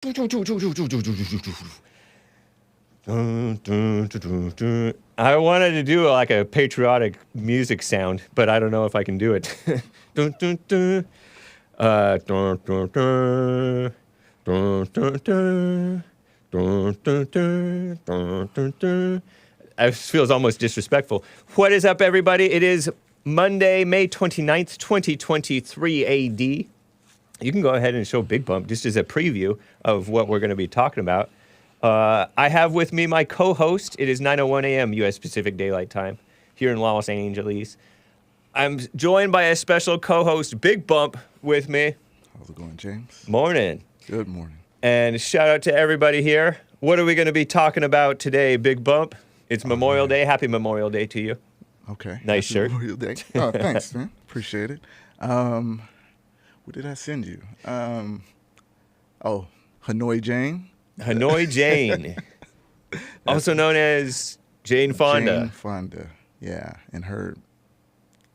I wanted to do like a patriotic music sound, but I don't know if I can do it. It feels almost disrespectful. What is up, everybody? It is Monday, May 29th, 2023 AD. You can go ahead and show Bigg Bump just as a preview of what we're going to be talking about. I have with me my co-host. It is 9:01 a.m. U.S. Pacific Daylight Time here in Los Angeles. I'm joined by a special co-host, Bigg Bump, with me. How's it going, James? Morning. Good morning. And shout out to everybody here. What are we going to be talking about today, Bigg Bump? It's Memorial Day. Happy Memorial Day to you. Okay. Nice Happy shirt. Memorial Day. Oh, thanks, man. Appreciate it. What did I send you? Hanoi Jane. Hanoi Jane. Also known as Jane Fonda. Jane Fonda, yeah. And her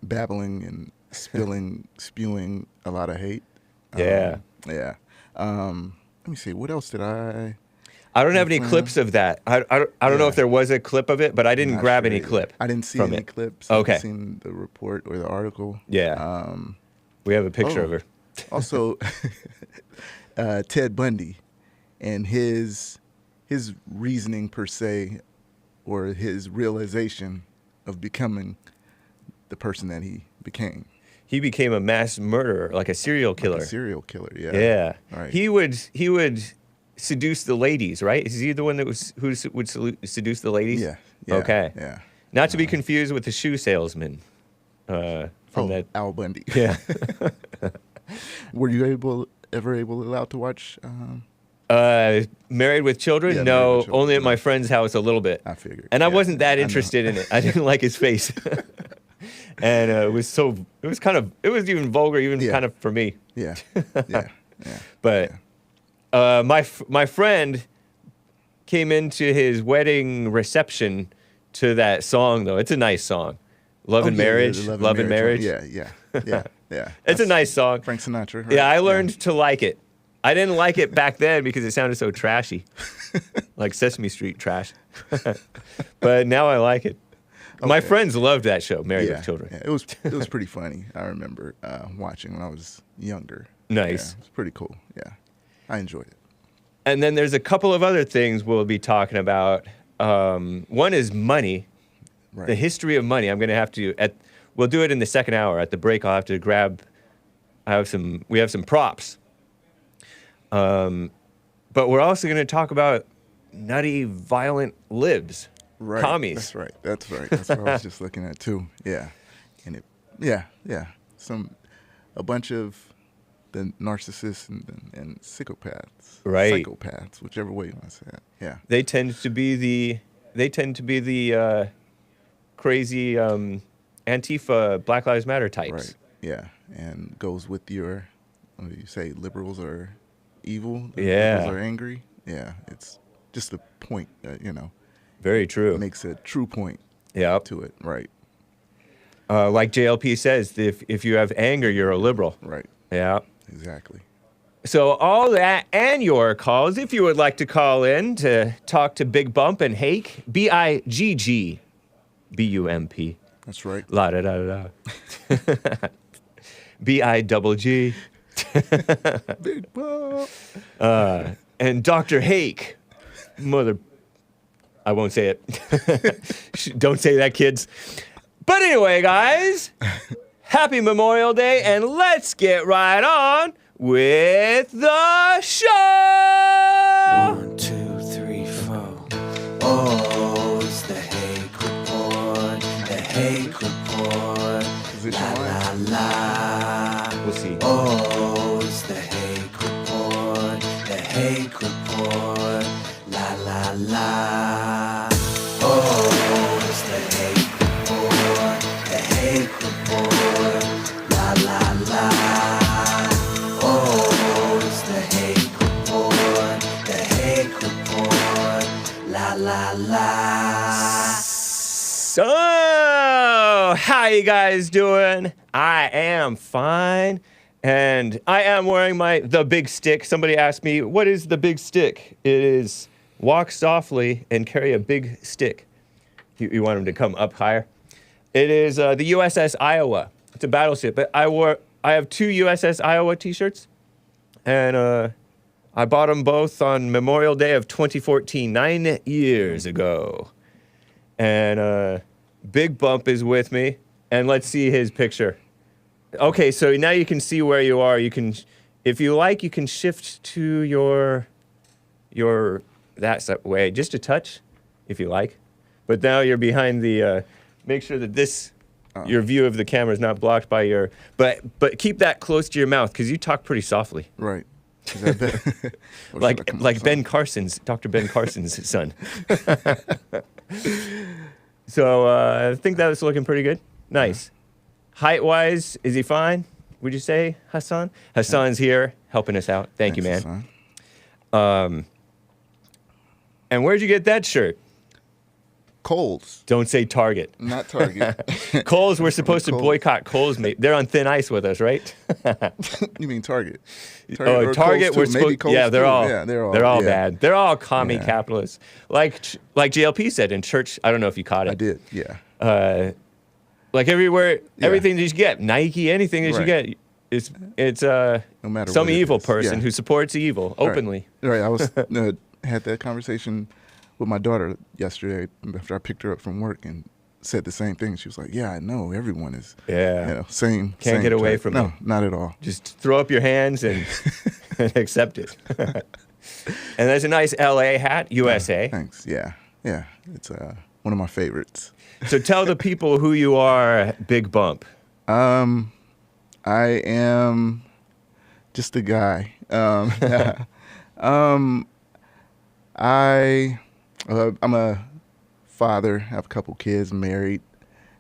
babbling and spewing a lot of hate. Yeah. Yeah. Let me see. What else did I... I don't have any clips of that. I don't know if there was a clip of it, but I didn't grab any clip. I didn't see from any it. clips. Okay. I haven't seen the report or the article. Yeah. We have a picture of her. Also, Ted Bundy and his reasoning per se, or his realization of becoming the person that he became. He became a mass murderer, like a serial killer. Like a serial killer, yeah. Yeah. Right. He would seduce the ladies, right? Is he the one that would seduce the ladies? Yeah. Okay. Yeah. Not to be confused with the shoe salesman. From that. Al Bundy. Yeah. Were you ever allowed to watch? Married with Children? Yeah, No, Married with Children, only at no. my friend's house a little bit. I figured. And I yeah. wasn't that I know. interested in it. I didn't like his face. And it was even vulgar, even kind of for me. Yeah. Yeah. Yeah. But my friend came into his wedding reception to that song, though. It's a nice song. Love and Marriage. The Love and Marriage. Yeah. It's That's a nice song. Frank Sinatra. Right? Yeah, I learned to like it. I didn't like it back then because it sounded so trashy, like Sesame Street trash. But now I like it. Okay. My friends loved that show, Married with Children. Yeah. It was pretty funny. I remember watching when I was younger. Nice. Yeah, it was pretty cool. Yeah, I enjoyed it. And then there's a couple of other things we'll be talking about. One is money, Right. the history of money. I'm going to have to we'll do it in the second hour. At the break, I'll have to grab. We have some props. But we're also going to talk about nutty, violent libs, commies. That's right. That's what I was just looking at too. Yeah, and a bunch of the narcissists and psychopaths. Right. Psychopaths, whichever way you want to say it. Yeah. They tend to be the crazy Antifa, Black Lives Matter types. Right. Yeah, and goes with your, what do you say, liberals are evil? Yeah. Liberals are angry? Yeah, it's just a point, Very true. makes a true point to it. Right. Like JLP says, if you have anger, you're a liberal. Right. Yeah. Exactly. So all that and your calls, if you would like to call in to talk to Bigg Bump and Hake, BIGG BUMP. That's right. La da da da. BIGG. Bigg Bump. And Dr. Hake, mother. I won't say it. Don't say that, kids. But anyway, guys, happy Memorial Day, and let's get right on with the show. 1, 2, 3, 4. Oh, it's the Hake Report. The Hake Report. La la la. We'll see. Oh, it's the Hake Report. The Hake Report. La la la. Oh, it's the Hake Report. The Hake Report. La la la. Oh, it's the Hake Report. The Hake Report. La la la. So, how you guys doing? I am fine. And I am wearing the big stick. Somebody asked me, what is the big stick? It is walk softly and carry a big stick. You want them to come up higher? It is the USS Iowa. It's a battleship. But I have 2 USS Iowa t-shirts. And I bought them both on Memorial Day of 2014, 9 years ago. And Bigg Bump is with me. And let's see his picture. Okay, so now you can see where you are. You can, if you like, you can shift to your that way, just a touch, if you like. But now you're behind the. Make sure that your view of the camera is not blocked by your. But keep that close to your mouth because you talk pretty softly. Right. Is that better? like Ben Carson's, Dr. Ben Carson's son. So I think that was looking pretty good. Nice. Height-wise, is he fine? Would you say, Hassan? Hassan's here helping us out. Thank you, man. Hassan. And where'd you get that shirt? Kohl's. Don't say Target. Not Target. Kohl's, we're supposed to Kohl's. boycott Kohl's, mate. They're on thin ice with us, right? You mean Target? Oh, Target, we're supposed to. Yeah, they're all yeah. bad. They're all commie Yeah. capitalists. Like JLP said in church, I don't know if you caught it. I did, yeah. Like everywhere, Yeah. everything that you get, Nike, anything that you Right. get, it's No matter some what it evil is. person Yeah. who supports evil openly. Right. I was had that conversation with my daughter yesterday after I picked her up from work and said the same thing. She was like, "Yeah, I know. Everyone is. Yeah. Same. Can't same get away type." from no, it. not at all. Just throw up your hands and, and accept it. And there's a nice LA hat, USA. Thanks. Yeah. It's one of my favorites. So tell the people who you are, Bigg Bump. I am just a guy. I'm a father. Have a couple kids. Married.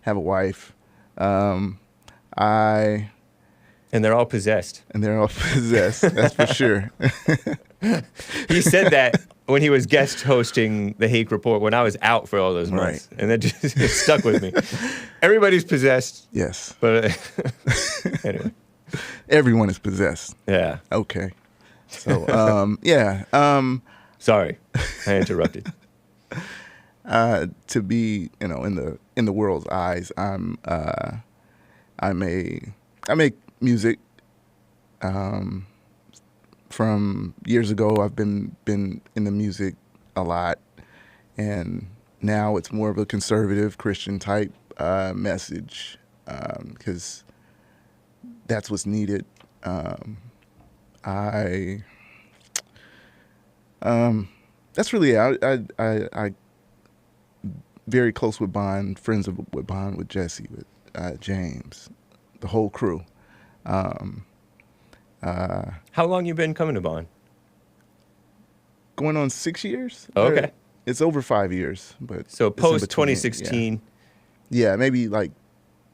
Have a wife. And they're all possessed. And they're all possessed. That's for sure. He said that when he was guest hosting the Hake Report when I was out for all those months. Right. And that just stuck with me. Everybody's possessed. Yes. But anyway. Everyone is possessed. Yeah. Okay. So, yeah. Sorry, I interrupted. To be, in the world's eyes, I make music. From years ago, I've been in the music a lot, and now it's more of a conservative Christian type message because that's what's needed. That's really it. I very close with Bond, friends with Bond, with Jesse, with James, the whole crew. How long you been coming to Bond? Going on 6 years. Okay. It's over 5 years, but So it's in post between, 2016. Yeah, maybe like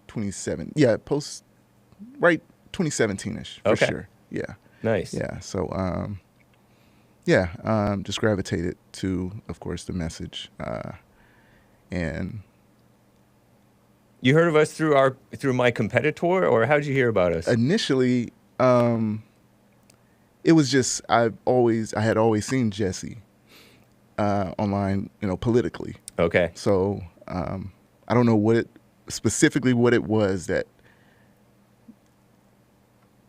27. Yeah, post right 2017ish for Okay. sure. Yeah. Nice. Yeah. So just gravitated to, of course, the message. And You heard of us through my competitor, or how'd you hear about us? initially, it was just I had always seen Jesse online, politically. Okay. So I don't know what it was that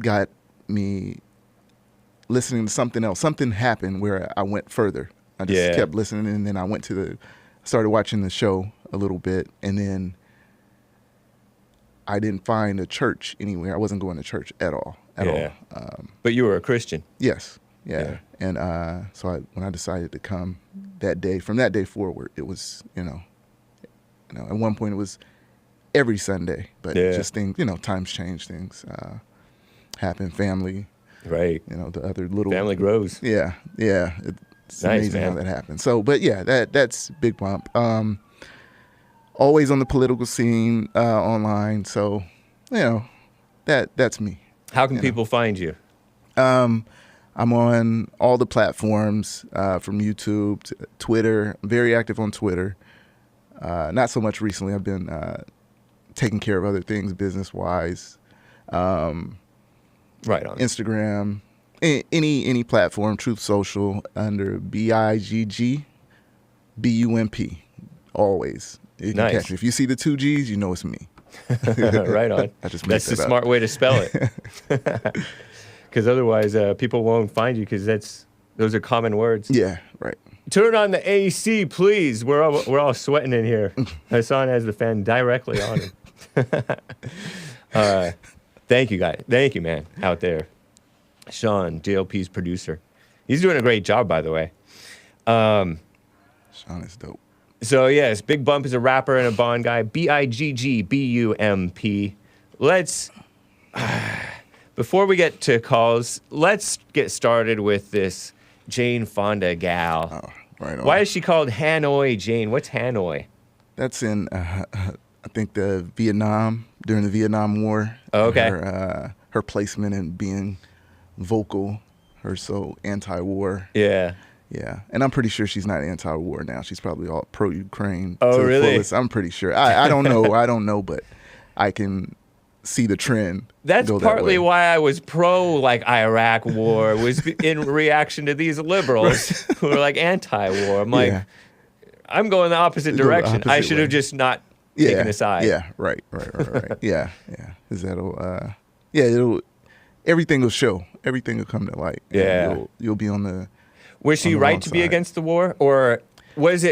got me listening to something else. Something happened where I went further. I just kept listening, and then I started watching the show a little bit, and then I didn't find a church anywhere. I wasn't going to church at all. But you were a Christian. Yes. Yeah. Yeah. And so when I decided to come that day, from that day forward, it was, at one point it was every Sunday, but just things, times change, things happen, family. Right. The other little Family grows. Yeah. Yeah. It's Nice, amazing man. how that happens. So, but yeah, that's Bigg Bump. Always on the political scene, online. So, that's me. How can people find you? I'm on all the platforms, from YouTube to Twitter. I'm very active on Twitter. Not so much recently. I've been taking care of other things business-wise. Right on. Instagram, any platform, Truth Social, under BIGG BUMP. Always. You can Nice. catch me. If you see the 2 G's, you know it's me. Right on. I just made That's the that up. smart way to spell it. Because otherwise, people won't find you because those are common words. Yeah, right. Turn on the AC, please. We're all sweating in here. Hassan has the fan directly on him. Thank you, guys. Thank you, man, out there. Sean, JLP's producer. He's doing a great job, by the way. Sean is dope. So, yes, Bigg Bump is a rapper and a Bond guy. BIGGBUMP. Let's, before we get to calls, let's get started with this Jane Fonda gal. Oh, right on. Why is she called Hanoi Jane? What's Hanoi? That's in, I think, during the Vietnam War. Oh, okay. Her placement in being vocal, her so anti-war. Yeah. Yeah, and I'm pretty sure she's not anti-war now. She's probably all pro-Ukraine. Oh, to the really? fullest. I'm pretty sure. I don't know. I don't know, but I can see the trend. That's go that partly way. why I was pro Iraq war, was in reaction to these liberals who are anti-war. I'm like, Yeah. I'm going the opposite direction. I opposite should have way. just not taken a side. Yeah, right. yeah. Because everything will show. Everything will come to light. And Yeah. You'll be on the. Was she on the right wrong to be side. against the war, or was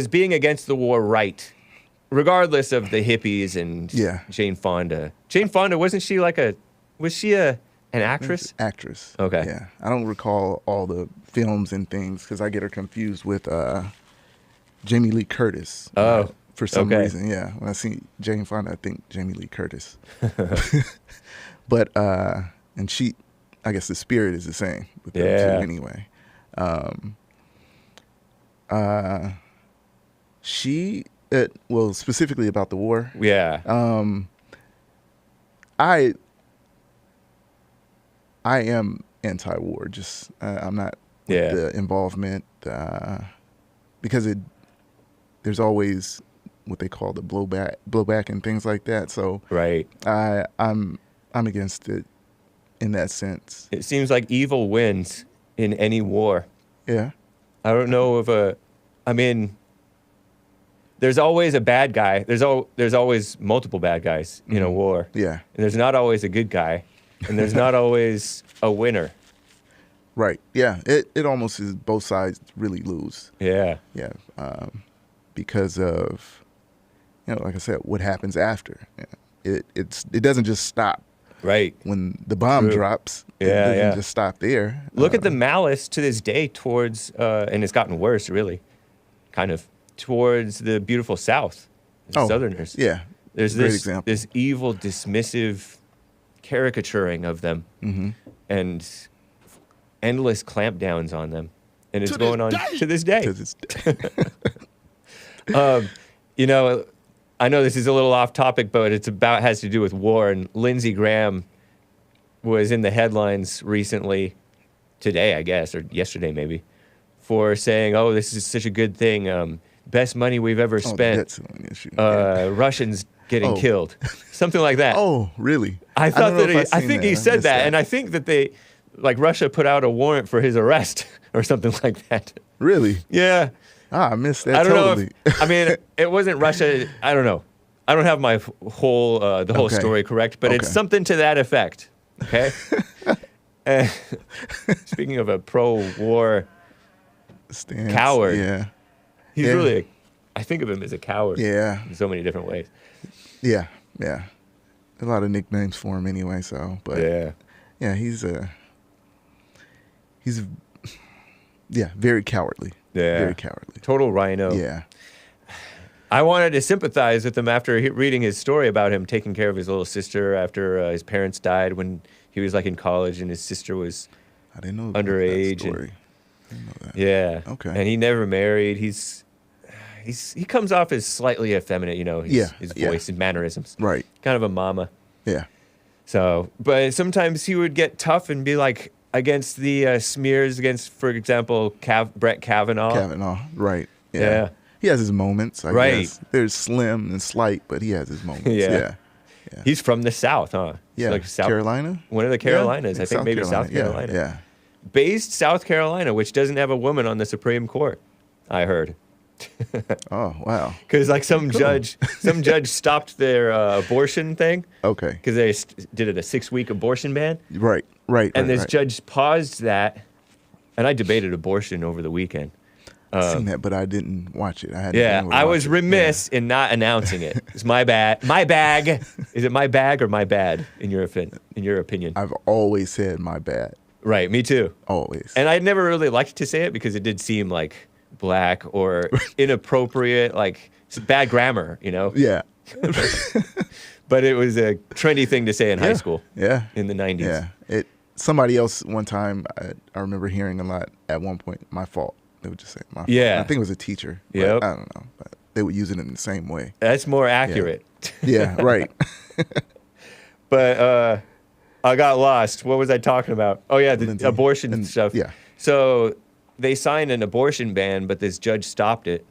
being against the war right, regardless of the hippies and Yeah. Jane Fonda? Jane Fonda, wasn't she an actress? Actress. Okay. Yeah, I don't recall all the films and things because I get her confused with Jamie Lee Curtis. Oh, for some okay. reason, yeah. When I see Jane Fonda, I think Jamie Lee Curtis. But and she, I guess the spirit is the same with them Yeah. two anyway. She, well, specifically about the war. Yeah. I am anti-war. Just I'm not with Yeah. the involvement because there's always what they call the blowback and things like that. So Right. I'm against it in that sense. It seems like evil wins in any war. Yeah. I don't know there's always a bad guy. There's always multiple bad guys in a war. Yeah. And there's not always a good guy. And there's not always a winner. Right. Yeah. It almost is both sides really lose. Yeah. Yeah. Because of, like I said, what happens after. It doesn't just stop Right. when the bomb True. drops. It Yeah, doesn't yeah. just stop there. Look at the malice to this day towards, and it's gotten worse, really, kind of, towards the beautiful South, the Oh, Southerners. Yeah. There's Great this example. this evil, dismissive caricaturing of them, and endless clampdowns on them, and it's going on to this day. 'Cause it's I know this is a little off topic, but has to do with war. And Lindsey Graham was in the headlines recently, today, I guess, or yesterday maybe, for saying, "Oh, this is such a good thing. Best money we've ever spent. that's an issue. Yeah. Russians getting Oh. killed, something like that." Oh, really? I thought don't know that if I've I seen think he I said missed that, and I think that Russia put out a warrant for his arrest or something like that. Really? Yeah. I missed that I don't totally. know. It wasn't Russia. I don't know. I don't have my whole Okay. story correct, but it's Okay. something to that effect. Okay. Speaking of a pro-war, Stance, Coward. Yeah. he's Yeah. really. I think of him as a coward. Yeah. In so many different ways. Yeah. Yeah. A lot of nicknames for him anyway. So, but Yeah. he's very cowardly. Yeah. Very cowardly. Total rhino. Yeah. I wanted to sympathize with him after reading his story about him taking care of his little sister after his parents died when he was in college and his sister was I didn't know about underage. that story. I didn't know that. Yeah. Okay. And he never married. He comes off as slightly effeminate, his Yeah. voice and mannerisms. Right. Kind of a mama. Yeah. So, but sometimes he would get tough and be against the smears against, for example, Brett Kavanaugh. Kavanaugh. Right. Yeah. Yeah. He has his moments. I Right. guess. There's slim and slight, but he has his moments. Yeah. Yeah. Yeah. He's from the South, huh? Yeah. Like South Carolina? One of the Carolinas. Yeah, I think maybe South Carolina. Yeah. Based South Carolina, which doesn't have a woman on the Supreme Court, I heard. Oh, wow. Because like some judge stopped their abortion thing. Okay. Because they did it a 6-week abortion ban. Right. And this judge paused that, and I debated abortion over the weekend. I've seen that, but I didn't watch it. I was remiss in not announcing it. It's my bad. My bag. Is it my bag or my bad in your opinion? I've always said my bad. Right, me too. Always. And I never really liked to say it because it did seem like black or inappropriate, like it's bad grammar, you know? Yeah. But it was a trendy thing to say in high school. Yeah. In the 90s. Yeah. Somebody else one time, I remember hearing a lot at one point, my fault. They would just say my fault. Yeah. I think it was a teacher. Yeah. I don't know. But they would use it in the same way. That's more accurate. Yeah, right. But I got lost. What was I talking about? Oh, yeah, the abortion and stuff. Yeah. So they signed an abortion ban, but this judge stopped it.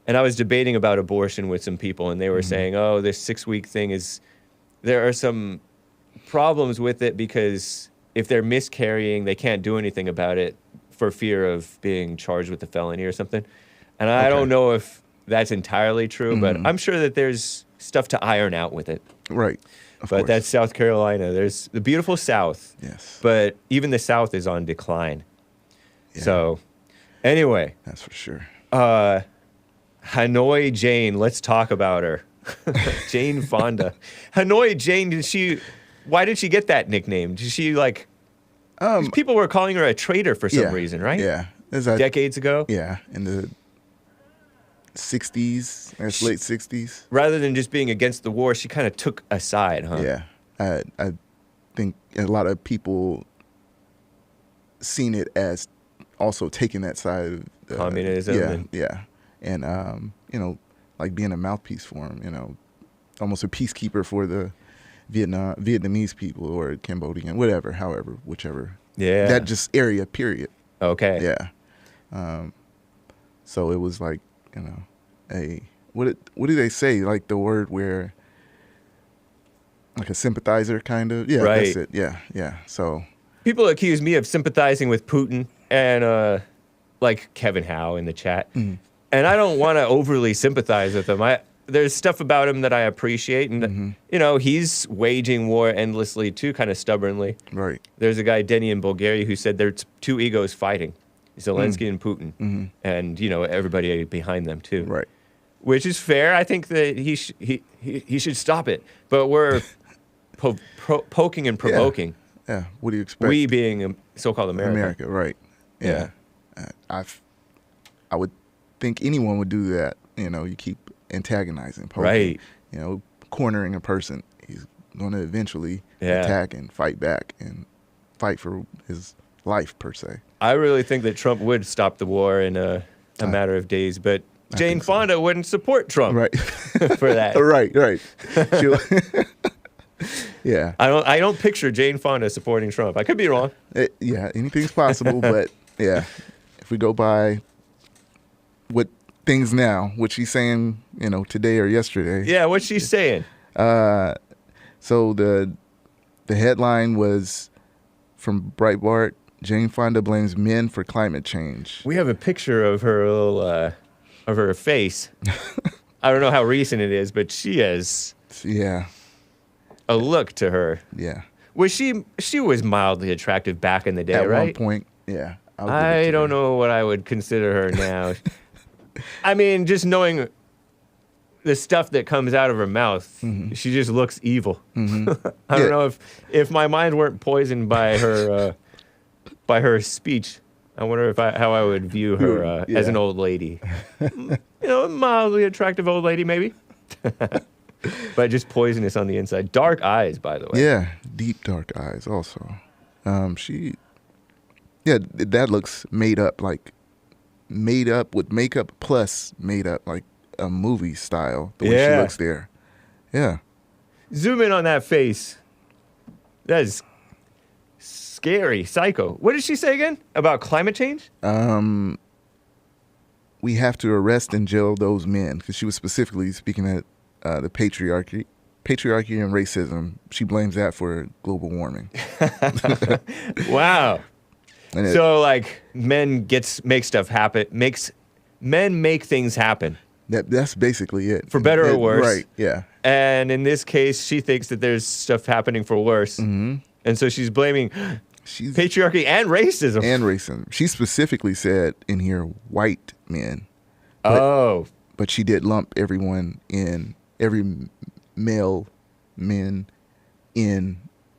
And I was debating about abortion with some people, and they were saying, oh, this 6-week thing there are some problems with it because if they're miscarrying, they can't do anything about it for fear of being charged with a felony or something. And I don't know if that's entirely true, but I'm sure that there's stuff to iron out with it. Right. Of But course. that's South Carolina. There's the beautiful South. Yes. But even the South is on decline. Yeah. So, anyway, That's for sure. Hanoi Jane, let's talk about her. Jane Fonda. Hanoi Jane, why did she get that nickname? Did she like, people were calling her a traitor for some reason, right? Yeah. Decades ago? Yeah. In the 60s, late 60s. Rather than just being against the war, she kind of took a side, huh? Yeah. I think a lot of people seen it as also taking that side of Communism. And like being a mouthpiece for him, almost a peacekeeper for the Vietnamese people or Cambodian, whichever. Yeah. That just area, period. Okay. Yeah. So it was like, what do they say? Like the word where, like a sympathizer kind of? Yeah, right. That's it. Yeah, yeah. So people accuse me of sympathizing with Putin and like Kevin Howe in the chat. And I don't want to overly sympathize with him. There's stuff about him that I appreciate. And, he's waging war endlessly too, kind of stubbornly. right. There's a guy, Denny in Bulgaria, who said there's two egos fighting. Zelensky and Putin. And, everybody behind them too. Right. Which is fair. I think that he should stop it. But we're poking and provoking. Yeah. What do you expect? We being so-called America. Right. Yeah. I would think anyone would do that. You keep antagonizing, poking, Right. Cornering a person. He's going to eventually Yeah. attack and fight back and fight for his life, per se. I really think that Trump would stop the war in a matter of days, but Jane think so. Fonda wouldn't support Trump Right. for that. Right. Yeah. I don't picture Jane Fonda supporting Trump. I could be wrong. Anything's possible, but yeah, if we go by what things now, what she's saying, today or yesterday. Yeah, what's she saying? So the headline was from Breitbart: Jane Fonda blames men for climate change. We have a picture of her little of her face. I don't know how recent it is, but she has Yeah. a look to her. Yeah. She was mildly attractive back in the day, At right? one point, yeah. I don't know what I would consider her now. I mean, just knowing the stuff that comes out of her mouth, she just looks evil. I don't know if my mind weren't poisoned by her speech. I wonder how I would view her as an old lady. A mildly attractive old lady, maybe. But just poisonous on the inside. Dark eyes, by the way. Yeah, deep dark eyes also. That looks made up with makeup plus made up like a movie style. The way she looks there. Yeah. Zoom in on that face. That is scary, psycho. What did she say again about climate change? We have to arrest and jail those men, because she was specifically speaking at the patriarchy patriarchy and racism. She blames that for global warming. Wow. And So like men make stuff happen. Men make things happen. that's basically it. For better or worse. Right, yeah. And in this case, she thinks that there's stuff happening for worse. Mm-hmm. And so she's blaming patriarchy and racism. And racism. She specifically said in here, white men. But she did lump every male men in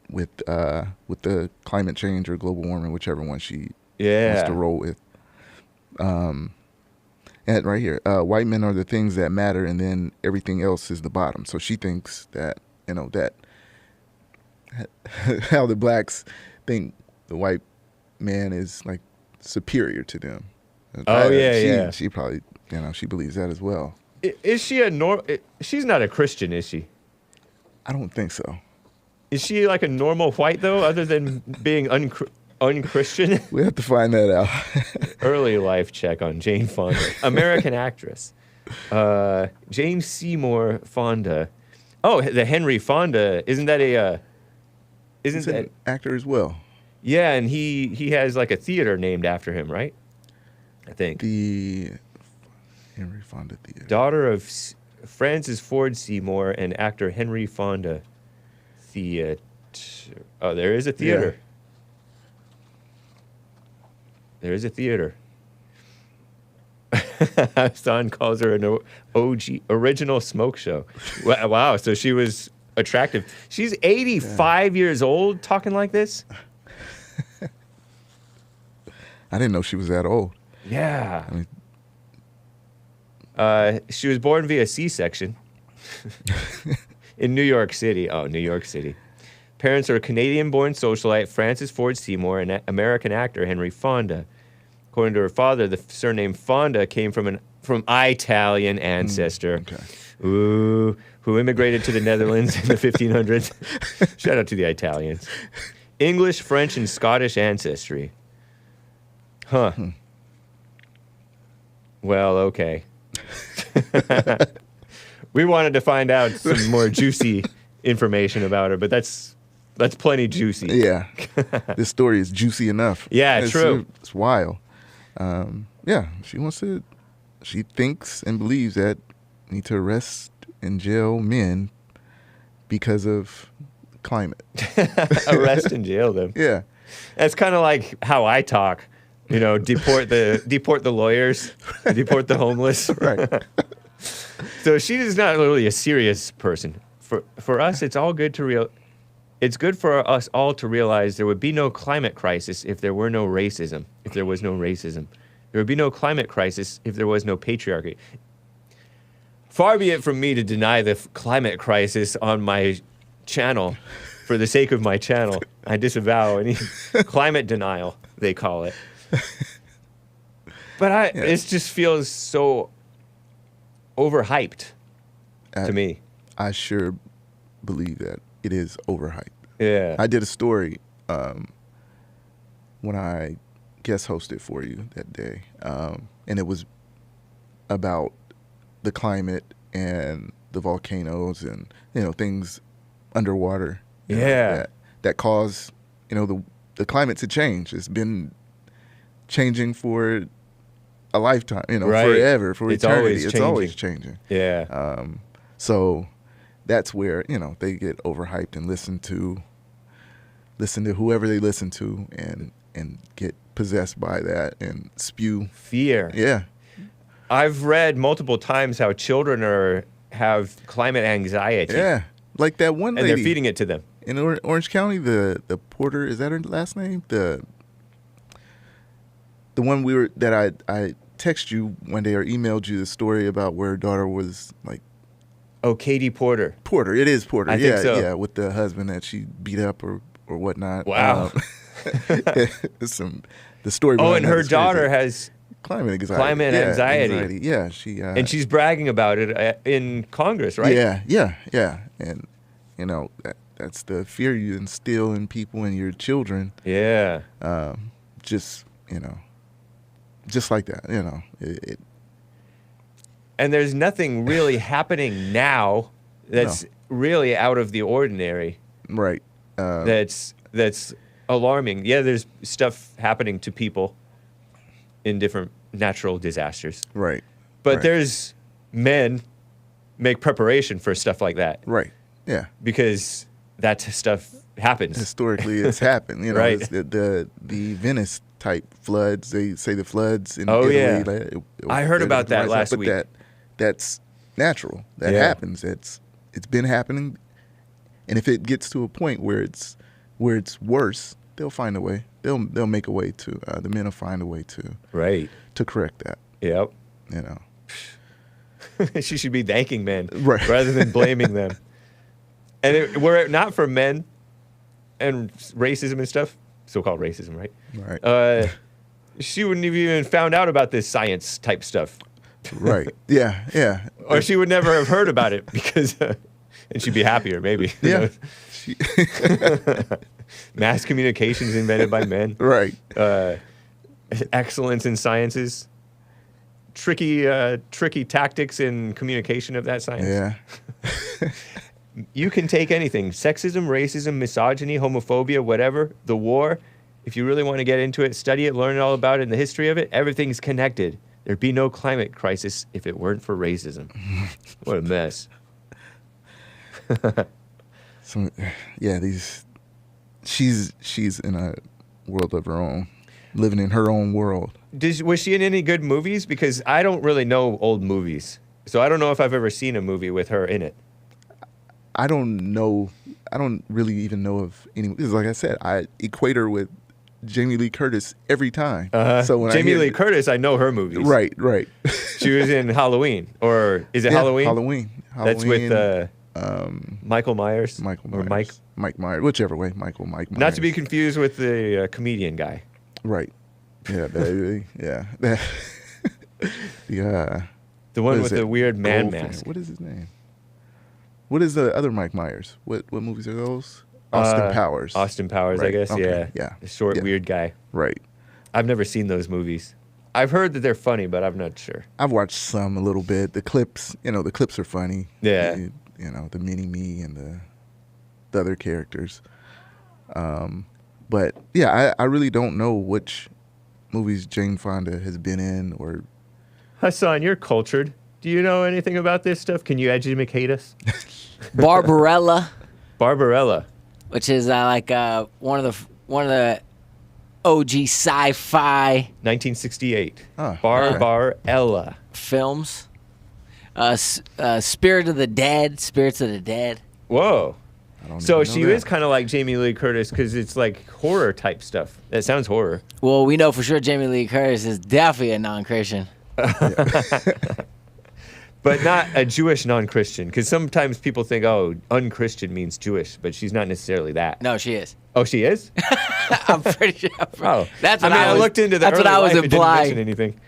with the climate change or global warming, whichever one she wants to roll with. And right here, white men are the things that matter, and then everything else is the bottom. So she thinks that, that how the blacks think the white man is like superior to them. She probably, she believes that as well. Is she she's not a Christian, is she? I don't think so. Is she like a normal white though, other than being unchristian? We have to find that out. Early life check on Jane Fonda, American actress. Jane Seymour Fonda. Oh, the Henry Fonda. Isn't that He's an actor as well? Yeah, and he has like a theater named after him, right? I think. The Henry Fonda Theater. Daughter of Francis Ford Seymour and actor Henry Fonda Theater. Oh, there is a theater. Yeah. There is a theater. Hassan calls her an OG, original smoke show. Wow, so she was attractive. She's 85 years old talking like this? I didn't know she was that old. Yeah. I mean, she was born via C-section in New York City. Oh, New York City. Parents are Canadian-born socialite Francis Ford Seymour and American actor Henry Fonda. According to her father, the surname Fonda came from Italian ancestor. Okay. Ooh, who immigrated to the Netherlands in the 1500s. Shout out to the Italians. English, French, and Scottish ancestry. Huh. Well, okay. We wanted to find out some more juicy information about her, but that's plenty juicy. Yeah. This story is juicy enough. Yeah, true. It's wild. She thinks and believes that we need to arrest and jail men because of climate. Arrest and jail them. Yeah. That's kind of like how I talk. Deport the lawyers, deport the homeless. Right. So she is not really a serious person. For us, it's all good to It's good for us all to realize there would be no climate crisis if there were no racism. If there was no racism, there would be no climate crisis if there was no patriarchy. Far be it from me to deny the climate crisis on my channel. For the sake of my channel, I disavow any climate denial, they call it. But it just feels so overhyped to me. I sure believe that it is overhyped. Yeah. I did a story when I guest hosted for you that day, and it was about the climate and the volcanoes and things underwater. That cause the climate to change. It's been changing for a lifetime, right. Forever, for eternity. It's always changing. Yeah. So that's where they get overhyped and listen to whoever they listen to and get possessed by that and spew fear. Yeah. I've read multiple times how children have climate anxiety. Yeah. Like that one lady. And they're feeding it to them. In Orange County, the Porter, is that her last name? The one that I texted you one day or emailed you the story about where her daughter was like. Oh, Katie Porter. Porter, it is Porter. I think so. Yeah, with the husband that she beat up or whatnot. Wow. The story. Oh, and her daughter has climate anxiety. Climate anxiety. Yeah, she. And she's bragging about it in Congress, right? Yeah. And that's the fear you instill in people and your children. Yeah. Just like that. And there's nothing really happening now that's really out of the ordinary. Right. That's alarming. Yeah, there's stuff happening to people in different natural disasters. Right. But right. there's men make preparation for stuff like that. Right. Yeah. Because that stuff happens. Historically, it's happened. You know, Right. it's the Venice type floods. They say the floods in Oh, Italy. yeah. I heard about that last week. But that's natural. That happens. It's been happening. And if it gets to a point where it's worse, they'll find a way. They'll make a way to. The men will find a way to correct that. Yep. You know. She should be thanking men rather than blaming them. And were it not for men and racism and stuff, so-called racism, right? Right. She wouldn't have even found out about this science type stuff. Right. Yeah. Yeah. Or she would never have heard about it because, and she'd be happier maybe. Yeah. Mass communications invented by men. Right. Excellence in sciences. Tricky tactics in communication of that science. Yeah. You can take anything. Sexism, racism, misogyny, homophobia, whatever. The war. If you really want to get into it, study it, learn all about it and the history of it, everything's connected. There'd be no climate crisis if it weren't for racism. What a mess. So, yeah, she's in a world of her own, living in her own world. Was she in any good movies? Because I don't really know old movies. So I don't know if I've ever seen a movie with her in it. I don't know. I don't really even know of any. Because like I said, I equate her with Jamie Lee Curtis every time. So when Jamie Lee Curtis, I know her movies. Right. She was in Halloween, or is it Halloween? Halloween. That's with Michael Myers. Or Mike Myers, whichever way. Mike Myers. Not to be confused with the comedian guy. Right. Yeah, baby. Yeah. The one with the weird man mask. What is his name? What is the other Mike Myers? What movies are those? Austin Powers. Austin Powers, right. I guess. Okay. Yeah. The short, weird guy. Right. I've never seen those movies. I've heard that they're funny, but I'm not sure. I've watched some a little bit. The clips, the clips are funny. Yeah. The mini-me and the other characters. But yeah, I really don't know which movies Jane Fonda has been in or. Hassan, you're cultured. Do you know anything about this stuff? Can you educate us? Barbarella. Barbarella. Which is like one of the OG sci-fi 1968. Barbarella films. Spirits of the Dead. Whoa. So she is kind of like Jamie Lee Curtis because it's like horror type stuff. That sounds horror. Well, we know for sure Jamie Lee Curtis is definitely a non-Christian. But not a Jewish non-Christian, because sometimes people think, oh, unchristian means Jewish, but she's not necessarily that. No, she is. Oh, she is? I'm pretty sure. Oh, that's what I looked into the that's early what I was life, implying. It didn't mention anything.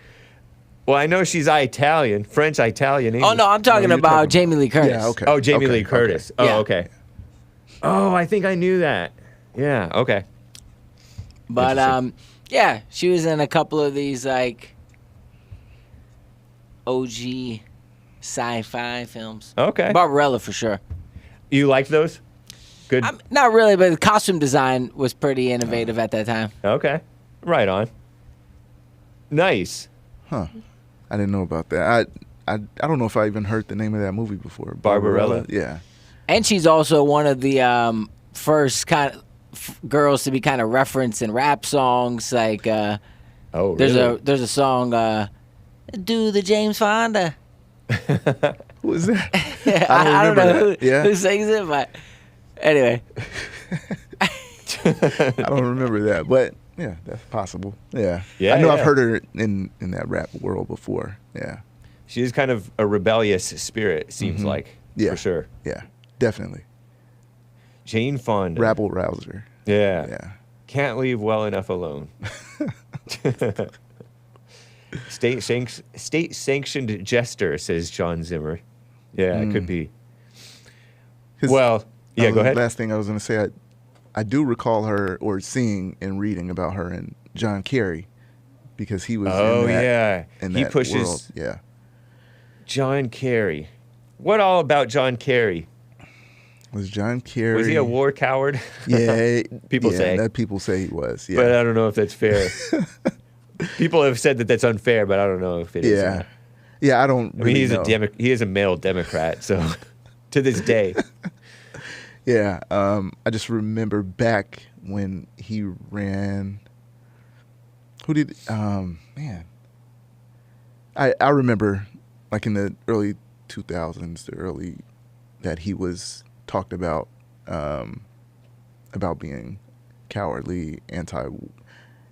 Well, I know she's Italian, French, Italian, English. Oh no, I'm talking about Jamie Lee Curtis. Yeah, okay. Oh, Jamie Lee Curtis. Okay. Oh, okay. Oh, I think I knew that. Yeah, okay. But yeah, she was in a couple of these like OG sci-fi films. Okay. Barbarella for sure. You liked those? Good. Not really, but the costume design was pretty innovative at that time. Okay. Right on. Nice. Huh. I didn't know about that. I don't know if I even heard the name of that movie before. Barbarella? Yeah. And she's also one of the first kind of girls to be kind of referenced in rap songs. Like, oh, really? There's a song, "Do the James Fonda." Who is that? I don't know who sings it, but anyway. I don't remember that, but yeah, that's possible. Yeah. Yeah. I know I've heard her in that rap world before. Yeah. She is kind of a rebellious spirit, seems like. Yeah. For sure. Yeah. Definitely. Jane Fonda. Rabble rouser. Yeah. Yeah. Can't leave well enough alone. State-sanctioned jester, says John Zimmer. Yeah, it could be. Well, yeah, go ahead. Last thing I was going to say, I do recall her or seeing and reading about her in John Kerry because he was in that, yeah. in He that pushes world. Yeah. John Kerry. What all about John Kerry? Was John Kerry? Was he a war coward? Yeah, People say. that people say he was. Yeah, But I don't know if that's fair. People have said that that's unfair, but I don't know if it is. yeah, yeah. I don't. I mean, Really he's know. he is a male Democrat, so to this day. Yeah, I just remember back when he ran. Who did? Man, I remember like in the early 2000s, that he was talked about being cowardly, anti-war,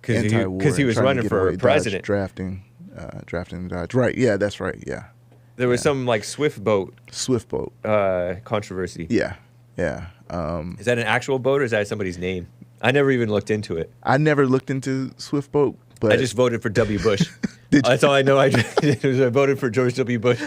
because he was trying to running get for away, president. drafting Dodge. Right? Yeah, that's right. Yeah, There was some like Swift boat controversy. Yeah. Is that an actual boat or is that somebody's name? I never even looked into it. I never looked into Swift boat, but I just voted for W. Bush. Did you? That's all I know. I voted for George W. Bush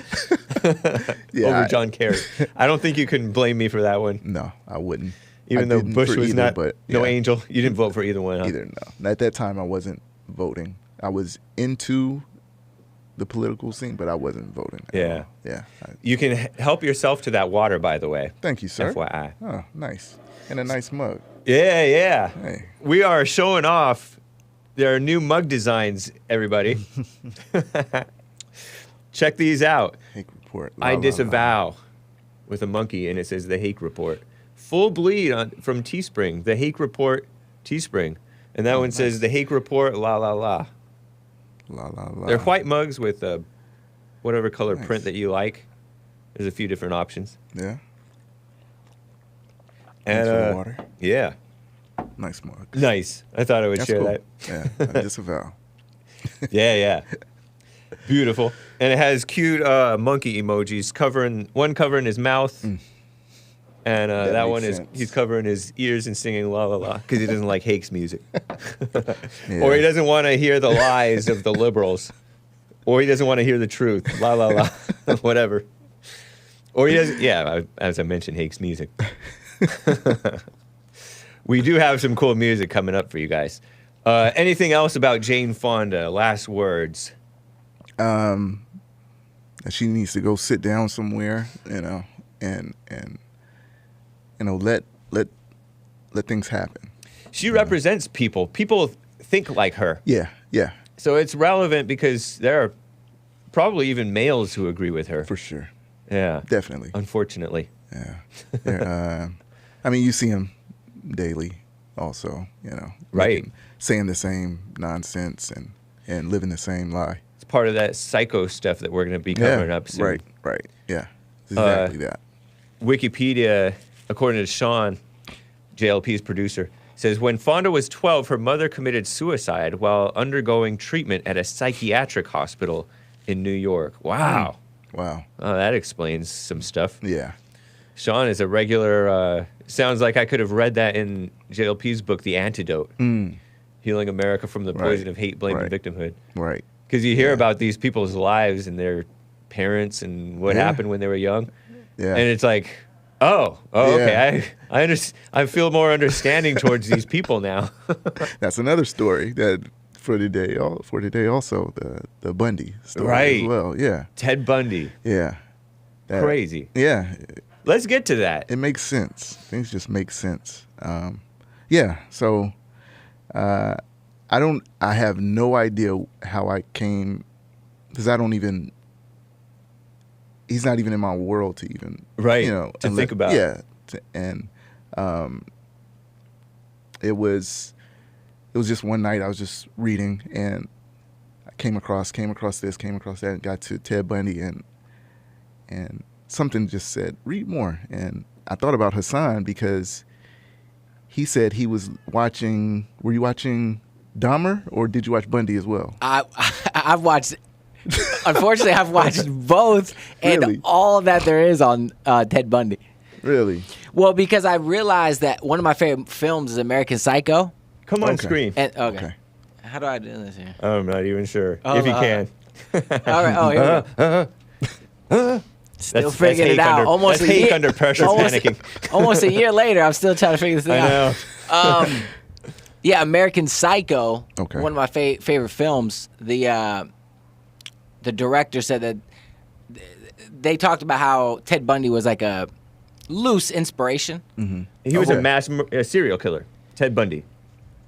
over John Kerry. I don't think you can blame me for that one. No, I wouldn't. Even I though didn't Bush for was either, not no angel, you didn't vote for either one. Huh? Either. No, at that time I wasn't voting. I was into the political scene, but I wasn't voting. Yeah. Yeah. You can help yourself to that water, by the way. Thank you, sir. FYI. Oh, nice. And a nice mug. Yeah. Hey. We are showing off. There are new mug designs, everybody. Check these out. Hake Report. I disavow with a monkey, and it says the Hake Report. Full bleed from Teespring. The Hake Report, Teespring. And that one says the Hake Report, la la la. La la la. They're white mugs with whatever color print that you like. There's a few different options. Yeah. And Thanks for the water. Yeah. Nice mug. Nice. I thought I would That's share cool. that. Yeah, I disavow. Yeah. Beautiful. And it has cute monkey emojis one covering his mouth. And that one is sense. he's covering his ears and singing la la la because he doesn't like Hake's music. Yeah. Or he doesn't want to hear the lies of the liberals. Or he doesn't want to hear the truth. La la la. Whatever. Or he doesn't, as I mentioned, Hake's music. We do have some cool music coming up for you guys. Anything else about Jane Fonda? Last words. That she needs to go sit down somewhere, and let things happen. She represents people. People think like her. Yeah. So it's relevant because there are probably even males who agree with her. For sure. Yeah. Definitely. Unfortunately. Yeah. I mean, you see him daily also, Right. saying the same nonsense and living the same lie. It's part of that psycho stuff that we're going to be covering up soon. Right. Yeah. It's exactly that. Wikipedia, according to Sean, JLP's producer, says when Fonda was 12, her mother committed suicide while undergoing treatment at a psychiatric hospital in New York. Wow. Wow. Oh, that explains some stuff. Yeah. Sean is a regular, sounds like I could have read that in JLP's book, The Antidote, Healing America from the Poison of Hate, Blame, and Victimhood. Right. Because you hear about these people's lives and their parents and what happened when they were young. Yeah. And it's like, okay, I feel more understanding towards these people now. That's another story that for today also, the Bundy story Right. as well. Yeah. Ted Bundy. Yeah. Crazy. Yeah. Let's get to that. It makes sense. Things just make sense. Yeah. So I have no idea how I came, because he's not even in my world to even, to think about. Yeah. And it was just one night I was just reading and I came across this, came across that, and got to Ted Bundy and something just said, read more. And I thought about Hassan because he said he was watching, were you watching Dahmer or did you watch Bundy as well? I've watched, unfortunately, I've watched both Really? and all that there is on Ted Bundy. Really? Well, because I realized that one of my favorite films is American Psycho. Come on Okay. screen. And, okay. Okay. How do I do this here? I'm not even sure. Oh, if you can. All right. Oh, here we go. Still That's figuring it Hake out. under- Almost that's a Hake year. under pressure panicking. Almost a year later, I'm still trying to figure this thing I out. know. Yeah, American Psycho. Okay. One of my favorite films. The director said that they talked about how Ted Bundy was like a loose inspiration. He was Okay. a serial killer. Ted Bundy.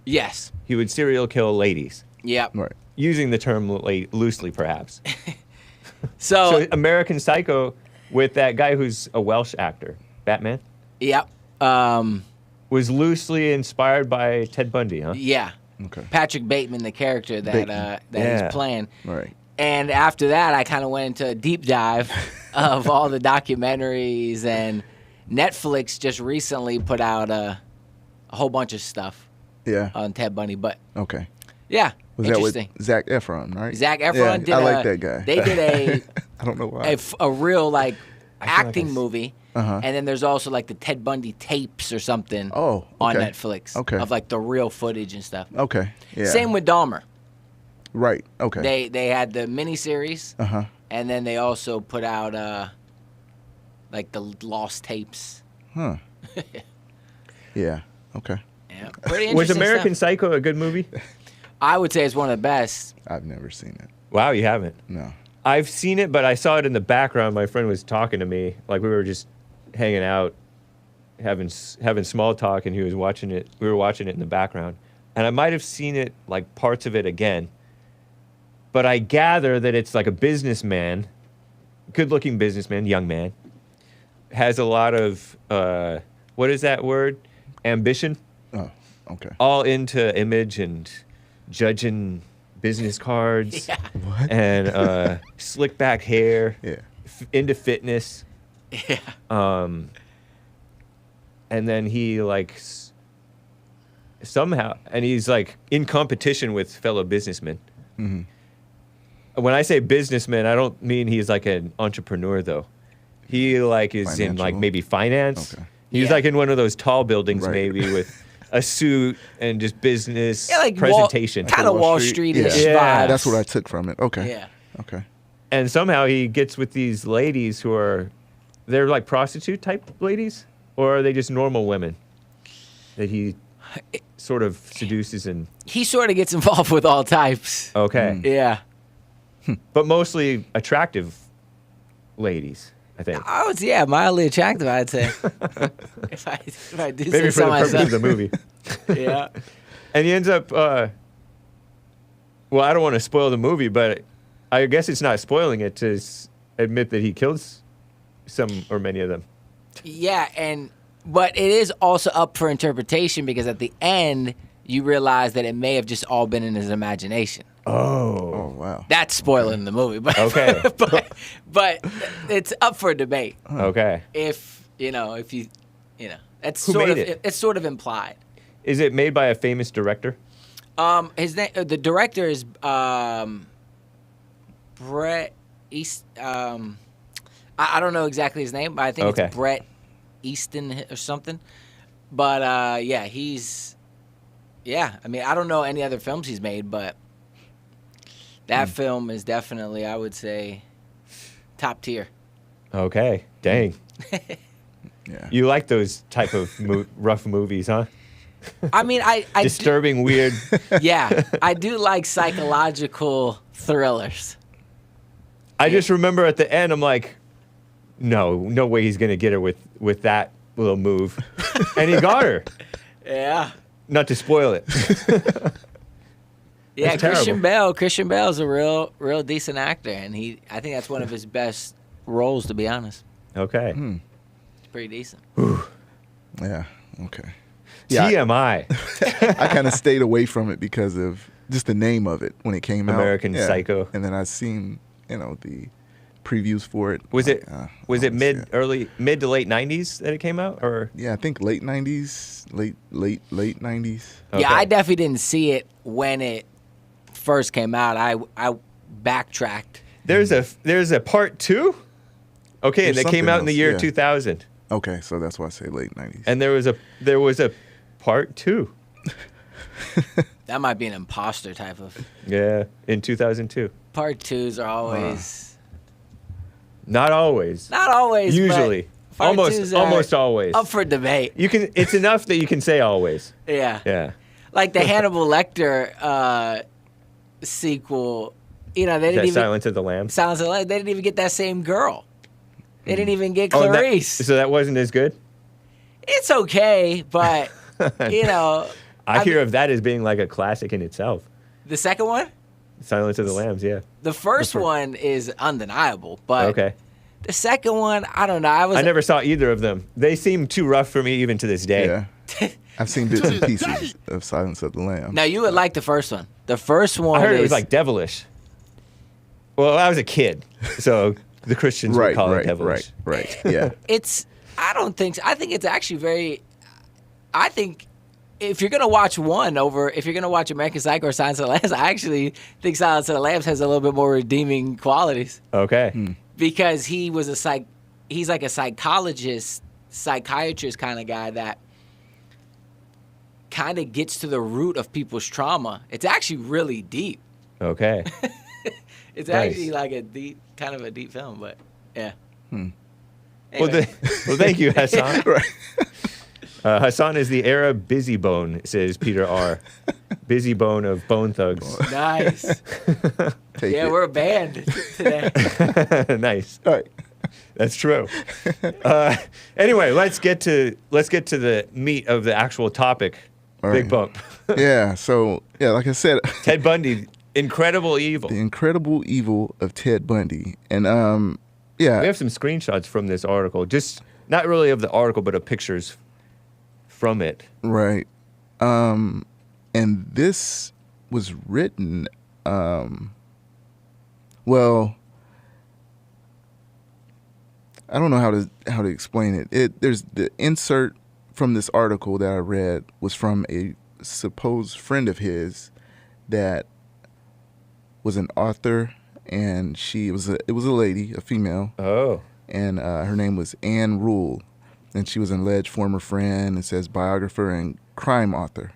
Yes. He would serial kill ladies, Yep. Right. using the term loosely, perhaps. So, So American Psycho with that guy who's a Welsh actor, Batman, yep. was loosely inspired by Ted Bundy, huh? Yeah. Okay. Patrick Bateman, the character that Bateman. Yeah. he's playing. Right. And after that, I kind of went into a deep dive of all the documentaries, and Netflix just recently put out a whole bunch of stuff Yeah. on Ted Bundy. But Okay. yeah, Was that interesting. with Zac Efron, right? Zac Efron Yeah, did I like that guy. They did I don't know why. a real like feel like acting I've- movie, Uh-huh. and then there's also like the Ted Bundy tapes or something Oh, on okay. Netflix Okay. of like the real footage and stuff. Okay. Yeah. Same with Dahmer. Right. Okay. They had the miniseries, Uh-huh. and then they also put out like the lost tapes. Huh. Yeah. Okay. Yeah, pretty interesting. Was American stuff. Psycho a good movie? I would say it's one of the best. I've never seen it. Wow, you haven't. No. I've seen it, but I saw it in the background. My friend was talking to me, like we were just hanging out, having small talk, and he was watching it. We were watching it in the background, and I might have seen it, like parts of it again. But I gather that it's like a businessman, good-looking businessman, young man, has a lot of what is that word? Ambition. Oh. Okay. All into image and judging business cards. Yeah. What? And slick back hair, Yeah. into fitness, Yeah. and then he like somehow, and he's like in competition with fellow businessmen. Mm-hmm. When I say businessman, I don't mean he's like an entrepreneur though. He like is in like Financial? maybe finance. Okay. He's Yeah. like in one of those tall buildings Right. maybe with a suit and just business Yeah, like presentation. kind of Wall Street-ish Yeah. vibes. That's what I took from it. Okay. Yeah. Okay. And somehow he gets with these ladies who are, they're like prostitute type ladies, or are they just normal women that he sort of seduces and He sort of gets involved with all types. okay, Yeah. but mostly attractive ladies, I think. I would, yeah, mildly attractive, I'd say. if I do Maybe say for so the purpose myself. of the movie. Yeah. And he ends up, well, I don't want to spoil the movie, but I guess it's not spoiling it to admit that he kills some or many of them. Yeah, but it is also up for interpretation because at the end you realize that it may have just all been in his imagination. Oh wow. That's spoiling the movie, but Okay. but it's up for debate. Okay. If you that's Who sort made of it? it's sort of implied. Is it made by a famous director? His name, the director is Brett East. I don't know exactly his name, but I think Okay. it's Brett Easton or something. But yeah, I mean, I don't know any other films he's made, but that film is definitely, I would say, top tier. Okay. Dang. Yeah. You like those type of rough movies, huh? I mean, I Disturbing, weird. yeah, I do like psychological thrillers. I just remember at the end, I'm like, no way he's gonna get her with that little move, and he got her. Yeah. Not to spoil it. Yeah, That's terrible. Christian Bale's a real decent actor, and I think that's one of his best roles, to be honest. Okay. It's pretty decent. Yeah. Okay. Yeah. TMI. I kind of stayed away from it because of just the name of it when it came out. American Yeah. Psycho. And then I seen, the previews for it. Was Like, it I was it wanna see mid to late 90s that it came out, or Yeah, I think late 90s, late 90s. Okay. Yeah, I definitely didn't see it when it first came out. I backtracked. there's a part 2? Okay, and There's that came something out in the else, year yeah. 2000. Okay, so that's why I say late 90s. And there was a part 2. That might be an imposter type of. Yeah, in 2002. Part twos are always Not always. not always, Usually. but part Almost twos are almost always. up for debate. It's enough that you can say always. Yeah, Yeah. like the Hannibal Lecter sequel. They Is didn't that even Silence of the Lambs? Silence of the Lambs. They didn't even get that same girl. They didn't even get Oh, Clarice. so that wasn't as good? It's okay, but, you know. I hear of that as being like a classic in itself. The second one? Silence of the Lambs, yeah. The first one is undeniable, but Okay. the second one, I don't know. I never saw either of them. They seem too rough for me even to this day. Yeah. I've seen bits and pieces of Silence of the Lambs. Now, you would like the first one. The first one I heard is, it was like devilish. Well, I was a kid, so the Christians would call it devilish. Right. Yeah. I don't think so. I think it's actually I think if you're going to watch if you're going to watch American Psycho or Silence of the Lambs, I actually think Silence of the Lambs has a little bit more redeeming qualities. Okay. Because he's like a psychiatrist kind of guy that kind of gets to the root of people's trauma. It's actually really deep. Okay. It's Nice. actually like a kind of a deep film, but yeah. Well, Anyway. well, thank you, Hassan. Right. Hassan is the Arab busy bone, says Peter R. Busy bone of Bone Thugs. Nice. Take Yeah, it. we're a band today. Nice. All right. That's true. Anyway, let's get to the meat of the actual topic. All Bigg right. Bump. Yeah. So, yeah, like I said, Ted Bundy, incredible evil. the incredible evil of Ted Bundy. And, yeah. We have some screenshots from this article. Just not really of the article, but of pictures from it. Right. And this was written, well, I don't know how to explain it. There's the insert from this article that I read was from a supposed friend of his that was an author, and it was a lady, a female. Oh. And her name was Anne Rule, and she was an alleged former friend, it says biographer and crime author.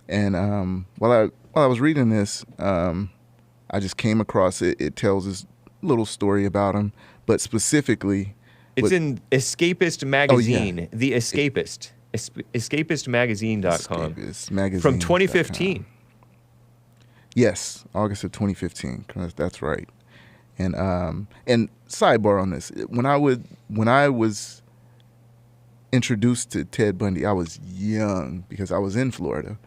And while I was reading this, I just came across it. It tells this little story about him, but specifically, It's in Escapist Magazine, The Escapist, escapistmagazine.com. Escapist Magazine From 2015. Yes, August of 2015. That's right. And sidebar on this, when I was introduced to Ted Bundy, I was young because I was in Florida,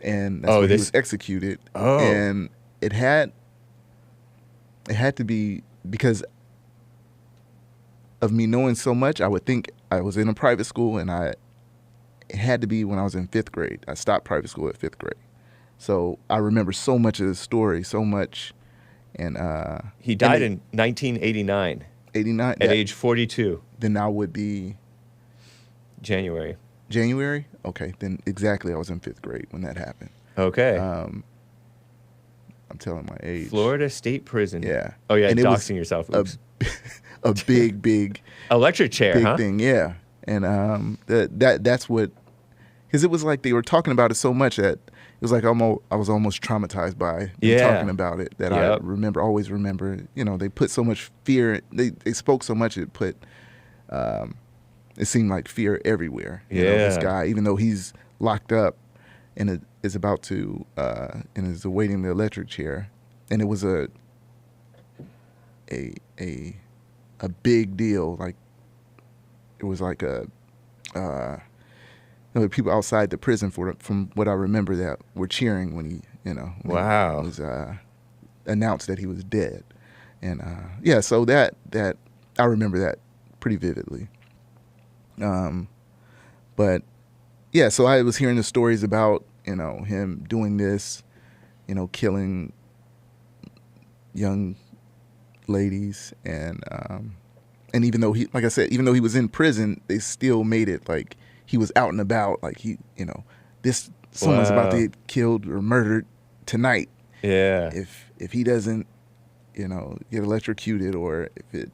and that's when he was executed. Oh. And it had to be because of me knowing so much. I would think I was in a private school, and it had to be when I was in 5th grade. I stopped private school at 5th grade. So I remember so much of the story, so much. And He died in 1989 89 at age 42, Then I would be January. January? Okay, then exactly I was in 5th grade when that happened. Okay. I'm telling my age. Florida State Prison. Yeah. Oh, yeah, And it was doxing yourself. Oops. A big Electric chair, huh? thing, yeah. And that's what, because it was like they were talking about it so much that it was like I was almost traumatized by them talking about it, that I always remember, they put so much fear, they spoke so much, it seemed like fear everywhere. This guy, even though he's locked up and is about to, and is awaiting the electric chair. And it was a big deal. Like, it was like there were people outside the prison from what I remember that were cheering when he, when Wow. it was announced that he was dead. And so that I remember that pretty vividly. But yeah, so I was hearing the stories about, him doing this, killing young ladies, and even though like I said, even though he was in prison, they still made it like he was out and about, like someone's about to get killed or murdered tonight. Yeah. If he doesn't, get electrocuted, or if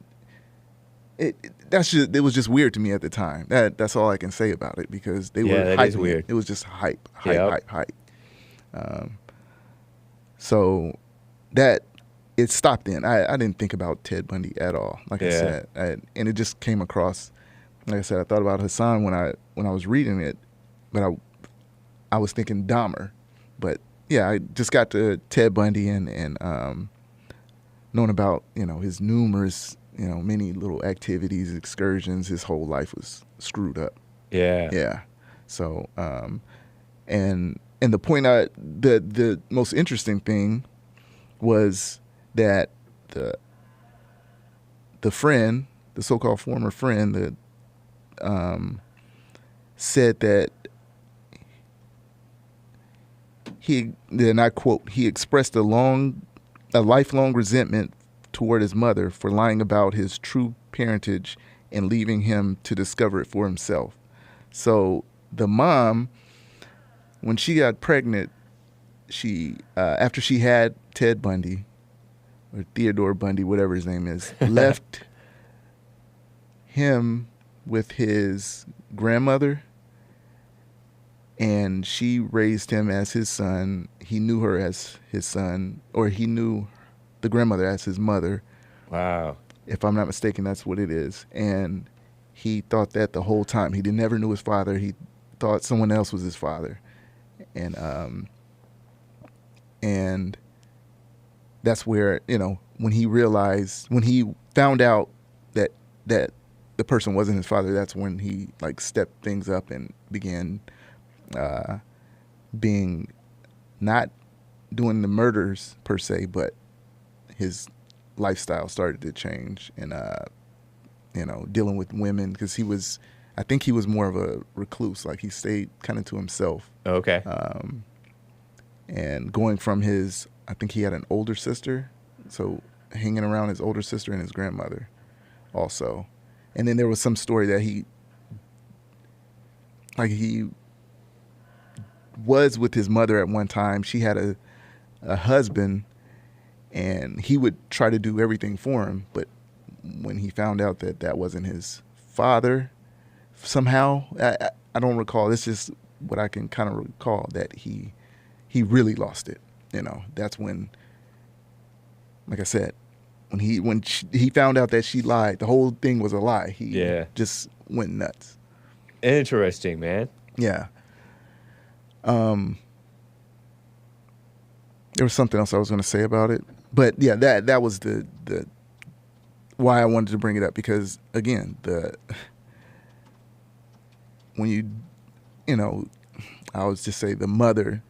it was just weird to me at the time. That's all I can say about it, because they were that hyping is weird. It was just hype. Yep. So that it stopped then. I didn't think about Ted Bundy at all. Like I said, and it just came across. Like I said, I thought about Hassan when I was reading it, but I was thinking Dahmer. But yeah, I just got to Ted Bundy and known about, his numerous, many little activities, excursions. His whole life was screwed up. Yeah. Yeah. So, and the point the most interesting thing was that the friend, the so-called former friend, that said that and I quote, he expressed a lifelong resentment toward his mother for lying about his true parentage and leaving him to discover it for himself. So the mom, when she got pregnant, she after she had Ted Bundy, or Theodore Bundy, whatever his name is, left him with his grandmother, and she raised him as his son. He knew her as his son, or he knew the grandmother as his mother. Wow. If I'm not mistaken, that's what it is. And he thought that the whole time. He never knew his father. He thought someone else was his father. And that's where, when he found out that the person wasn't his father, that's when he stepped things up and began being, not doing the murders per se, but his lifestyle started to change, and dealing with women, because I think he was more of a recluse. Like, he stayed kind of to himself. Okay. And going from I think he had an older sister, so hanging around his older sister and his grandmother also. And then there was some story that he was with his mother at one time. She had a husband, and he would try to do everything for him, but when he found out that wasn't his father, somehow, I don't recall, it's just what I can kind of recall, that he really lost it. That's when, like I said, when he found out that she lied, the whole thing was a lie. He just went nuts. Interesting, man. Yeah. There was something else I was going to say about it, but yeah, that was the why I wanted to bring it up, because again, I would just say the mother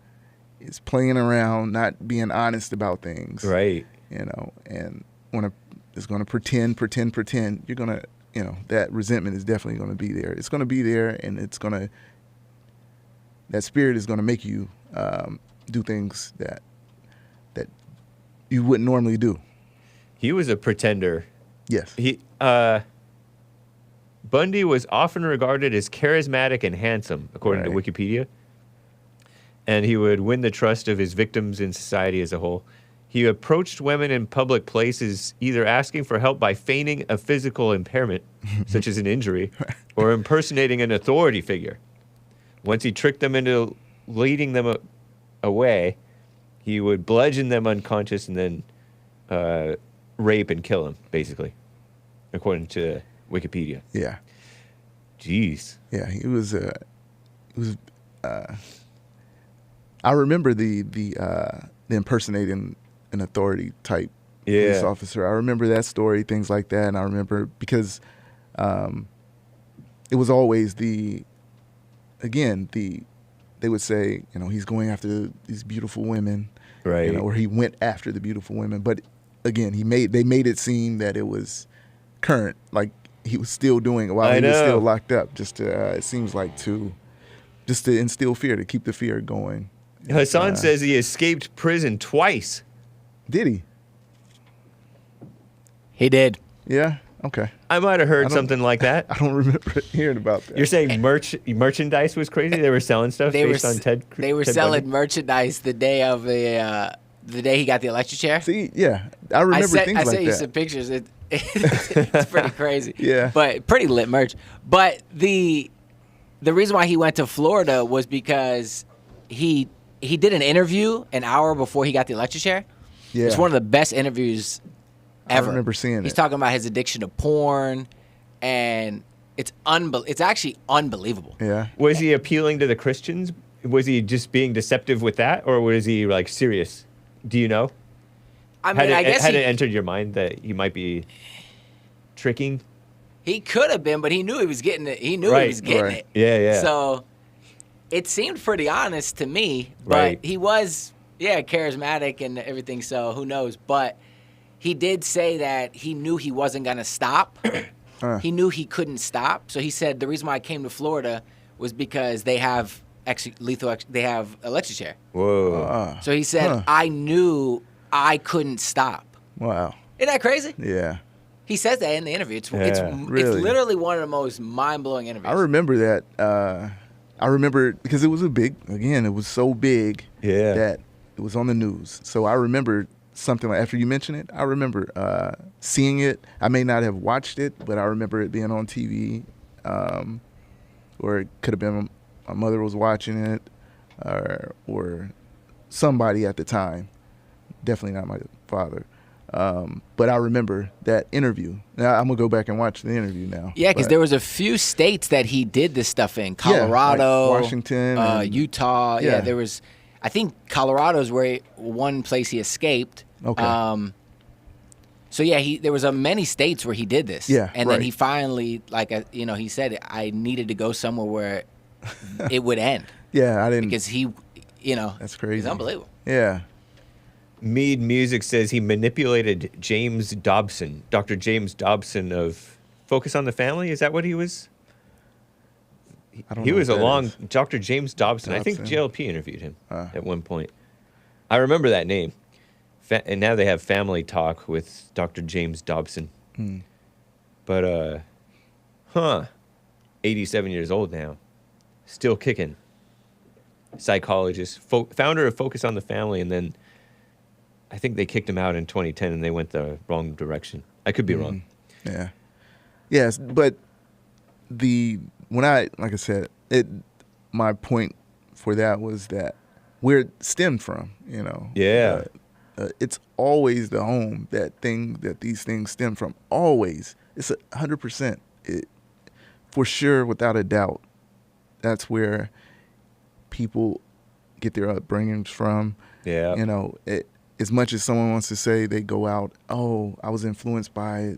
is playing around, not being honest about things, Right. And is going to pretend. You're going to, that resentment is definitely going to be there. It's going to be there, and that spirit is going to make you do things that you wouldn't normally do. He was a pretender. Yes. Bundy was often regarded as charismatic and handsome, according to Wikipedia. And he would win the trust of his victims in society as a whole. He approached women in public places, either asking for help by feigning a physical impairment, such as an injury, or impersonating an authority figure. Once he tricked them into leading them away, he would bludgeon them unconscious and then rape and kill them, basically, according to Wikipedia. Yeah. Jeez. Yeah, he was. I remember the impersonating an authority type police officer. I remember that story, things like that, and I remember because it was always they would say, he's going after these beautiful women, right? Or he went after the beautiful women, but again, they made it seem that it was current, like he was still doing it while he was still locked up. Just to, it seems like to instill fear, to keep the fear going. Hassan says he escaped prison twice. Did he? He did. Yeah. Okay. I might have heard something like that. I don't remember hearing about that. You're saying merchandise was crazy? They were selling stuff based on Ted. They were Ted selling Bundy? merchandise the day of the day he got the electric chair. See, yeah, I remember things like that. I sent you some pictures. It's pretty crazy. Yeah. But pretty lit merch. But the reason why he went to Florida was because he did an interview an hour before he got the electric chair. Yeah. It's one of the best interviews ever. I remember seeing He's it. talking about his addiction to porn, and it's actually unbelievable. Yeah. Was he appealing to the Christians? Was he just being deceptive with that, or was he like serious? Do you know? I mean, I guess had it entered your mind that he might be tricking? he could have been, but he knew he was getting it. He knew Right, he was getting right. it. Yeah. So it seemed pretty honest to me, but Right. he was, charismatic and everything. So who knows? But he did say that he knew he wasn't gonna stop. He knew he couldn't stop. So he said the reason why I came to Florida was because they have they have electric chair. Whoa. So he said I knew I couldn't stop. Wow. Isn't that crazy? Yeah. He says that in the interview. It's Really? literally one of the most mind-blowing interviews. I remember that. I remember because it was it was so big Yeah. that it was on the news. So I remember something like, after you mentioned it, I remember seeing it. I may not have watched it, but I remember it being on TV. Or it could have been my mother was watching it, or somebody at the time. Definitely not my father. But I remember that interview. Now I'm gonna go back and watch the interview now. Yeah, because But- there was a few states that he did this stuff in. Colorado, like Washington, and- Utah. Yeah, Yeah. there was. I think Colorado's one place he escaped. Okay. So yeah, there was many states where he did this. Yeah, and then right. he finally, he said I needed to go somewhere where it would end Yeah, I didn't. because he, That's crazy. He's unbelievable. Yeah. Mead Music says he manipulated James Dobson, Dr. James Dobson of Focus on the Family. Is that what he was? I don't He know was what that along is. Dr. James Dobson. I think Dobson. JLP interviewed him at one point. I remember that name. And now they have Family Talk with Dr. James Dobson. But, 87 years old now. Still kicking. Psychologist. Founder of Focus on the Family. And then I think they kicked him out in 2010 and they went the wrong direction. I could be wrong. Yeah. Yes, but like I said, my point for that was that where it stemmed from, Yeah. It's always the home that these things stem from. Always. It's 100%. For sure, without a doubt. That's where people get their upbringings from. Yeah. As much as someone wants to say they go out, oh, I was influenced by,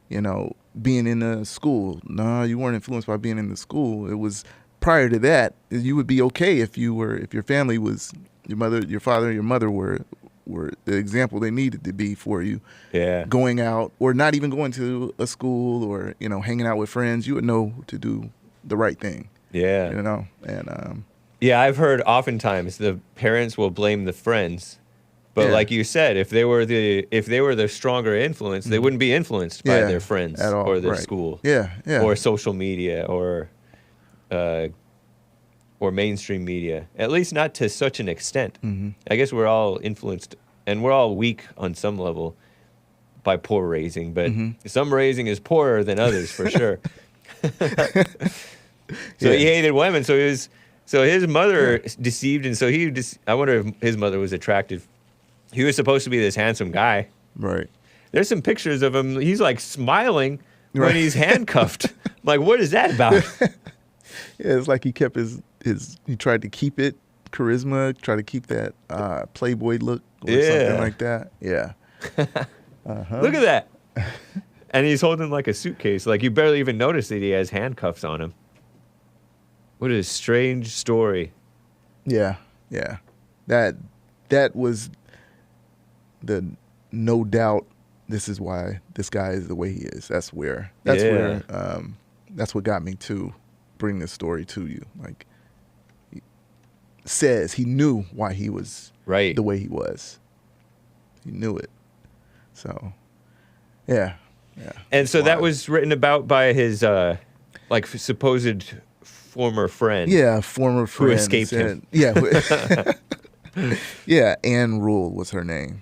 being in a school. No, you weren't influenced by being in the school. It was prior to that. You would be okay if your family was, your mother, your father, your mother were the example they needed to be for you. Yeah. Going out or not even going to a school or, hanging out with friends, you would know to do the right thing. Yeah. And Yeah, I've heard oftentimes the parents will blame the friends, but Yeah. like you said, if they were the stronger influence, they wouldn't be influenced by Yeah, their friends at all, or their right. school, yeah. or social media, or mainstream media. At least not to such an extent. I guess we're all influenced, and we're all weak on some level by poor raising, but some raising is poorer than others for sure. So he hated women. So his mother deceived, and so I wonder if his mother was attracted. He was supposed to be this handsome guy. Right. There's some pictures of him. He's like smiling when Right. he's handcuffed. I'm like, what is that about? Yeah, it's like he kept he tried to keep it charisma, try to keep that Playboy look or something like that. Yeah. Look at that. And he's holding like a suitcase. Like you barely even notice that he has handcuffs on him. What a strange story. Yeah. Yeah. That was the no doubt this is why this guy is the way he is. That's what got me to bring this story to you. Like he says he knew why he was Right. the way he was. He knew it. So yeah. Yeah. And so that Wild. was written about by his supposed former friend. Yeah, former friend escaped him. Yeah, yeah. Anne Rule was her name.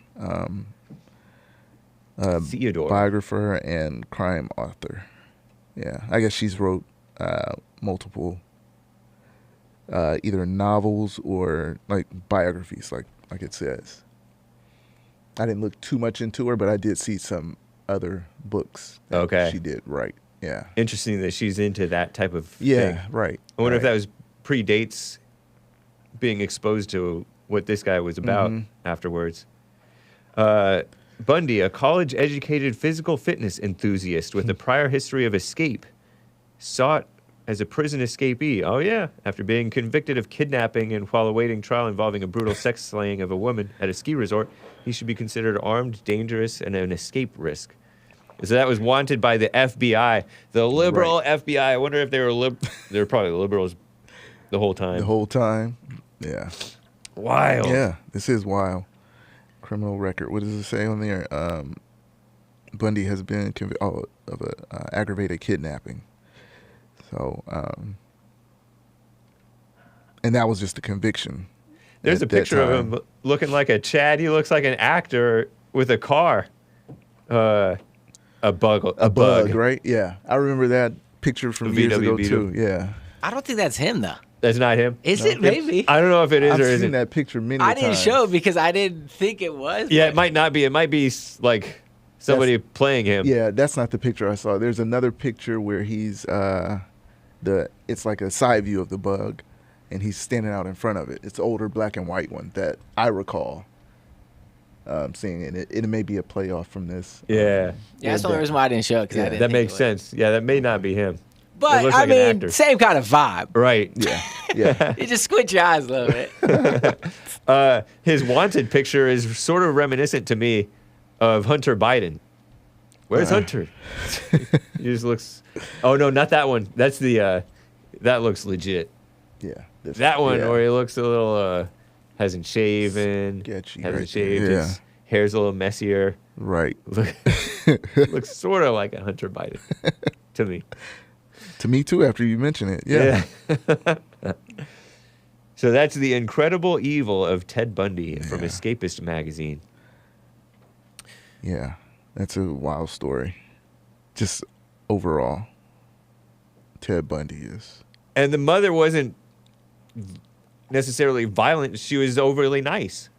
Theodore. Biographer and crime author. Yeah, I guess she's wrote multiple either novels or like biographies, like it says. I didn't look too much into her, but I did see some other books that she did write. Yeah. Interesting that she's into that type of thing. Yeah, right. I wonder if that was predates being exposed to what this guy was about afterwards. Bundy, a college-educated physical fitness enthusiast with a prior history of escape, sought as a prison escapee. Oh, yeah. After being convicted of kidnapping and while awaiting trial involving a brutal sex slaying of a woman at a ski resort, he should be considered armed, dangerous, and an escape risk. So that was wanted by the FBI, the liberal FBI. I wonder if they were they were probably liberals the whole time. The whole time. Yeah. Wild. Yeah, this is wild. Criminal record. What does it say on there? Bundy has been convicted of a aggravated kidnapping. So, and that was just a conviction. There's a picture of him looking like a Chad. He looks like an actor with a car. A bug, right? Yeah, I remember that picture from years ago too. Yeah, I don't think that's him though. That's not him. Is it? Maybe. I don't know if it is I've or seen isn't. that picture many I times. didn't show it because I didn't think it was. Yeah, it might not be. It might be like somebody playing him. Yeah, that's not the picture I saw. There's another picture where he's it's like a side view of the bug, and he's standing out in front of it. It's an older black and white one that I recall seeing it. It may be a playoff from this. Yeah. Yeah, that's the only reason why I didn't show it. Yeah, I didn't That think makes it was. sense. Yeah, that may not be him. It But looks I like an mean, actor. same kind of vibe. Right. Yeah, yeah. You just squint your eyes a little bit. His wanted picture is sort of reminiscent to me of Hunter Biden. Where's Hunter? He just looks. Oh no, not that one. That's the. That looks legit. Yeah. That one, yeah. where he looks a little hasn't shaven, Sketchy hasn't right shaved. there, His hair's a little messier. Right. Looks sort of like a Hunter Biden to me. To me too. After you mention it, yeah. So that's The Incredible Evil of Ted Bundy from Escapist magazine. Yeah, that's a wild story. Just overall, Ted Bundy is. And the mother wasn't necessarily violent. She was overly nice.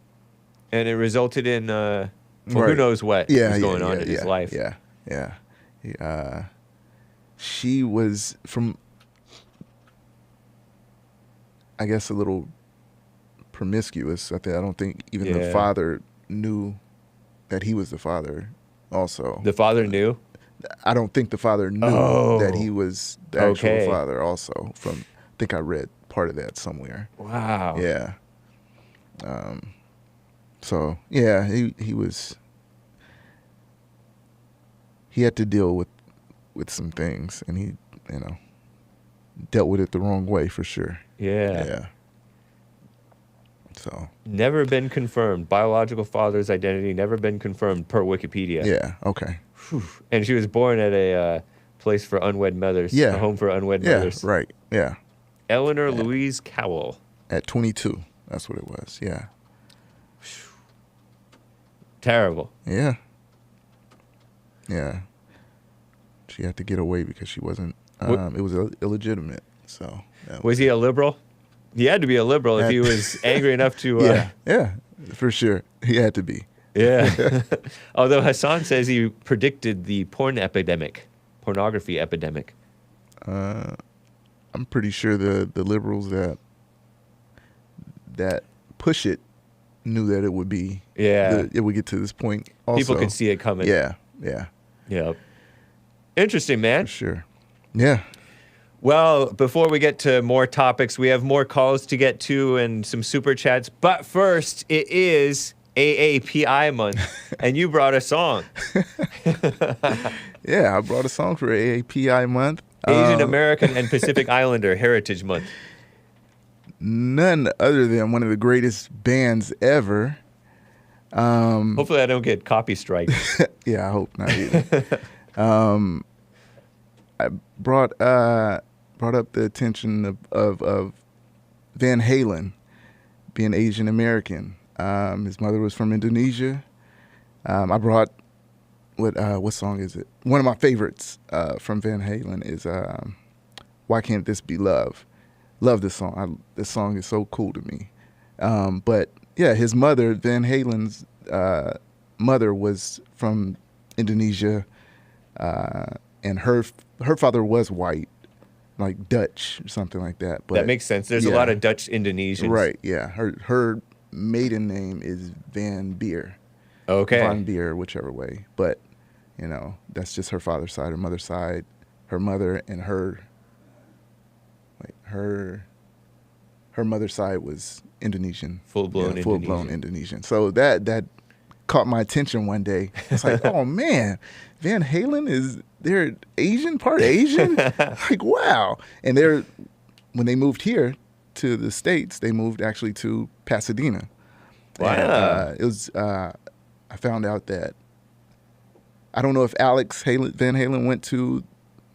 And it resulted in well, who Right. knows what was going on in his life. Yeah. She was from, I guess, a little promiscuous. I don't think even the father knew that he was the father also. The father knew? I don't think the father knew that he was the actual father also. I think I read part of that somewhere. Wow. Yeah. So yeah, he was. He had to deal with some things, and he, dealt with it the wrong way for sure. Yeah. Yeah. So. Never been confirmed. Biological father's identity never been confirmed per Wikipedia. Yeah. Okay. Whew. And she was born at a place for unwed mothers. Yeah. A home for unwed Yeah. mothers. Right. Yeah. Eleanor Louise Cowell. At 22, that's what it was. Yeah. Terrible. Yeah. Yeah. She had to get away because she wasn't. It was illegitimate. So. Was he a liberal? He had to be a liberal if he was angry enough to. Yeah, for sure. He had to be. Yeah. Although Hassan says he predicted the pornography epidemic. I'm pretty sure the liberals that push it knew that it would be. Yeah. It would get to this point. Also. People could see it coming. Yeah. Yeah. Interesting, man. For sure. Yeah. Well, before we get to more topics, we have more calls to get to and some super chats. But first, it is AAPI month, and you brought a song. Yeah, I brought a song for AAPI month. Asian American and Pacific Islander Heritage Month. None other than one of the greatest bands ever. Hopefully I don't get copy strike. Yeah, I hope not either. I brought up the attention of Van Halen being Asian American. His mother was from Indonesia. I brought what song is it? One of my favorites from Van Halen is "Why Can't This Be Love?" Love this song. This song is so cool to me. But yeah, his mother, Van Halen's mother, was from Indonesia, and her father was white, like Dutch or something like that. But that makes sense. There's a lot of Dutch Indonesians. Right. Yeah. Her maiden name is Van Beer. Okay. Von Beer, whichever way. But, that's just her father's side. Her mother's side, her mother and her mother's side was Indonesian. Full-blown Full-blown Indonesian. So that caught my attention one day. It's like, oh, man, Van Halen they're Asian, part Asian? Like, wow. And when they moved here to the States, they moved actually to Pasadena. Wow. And, I found out that, I don't know if Van Halen went to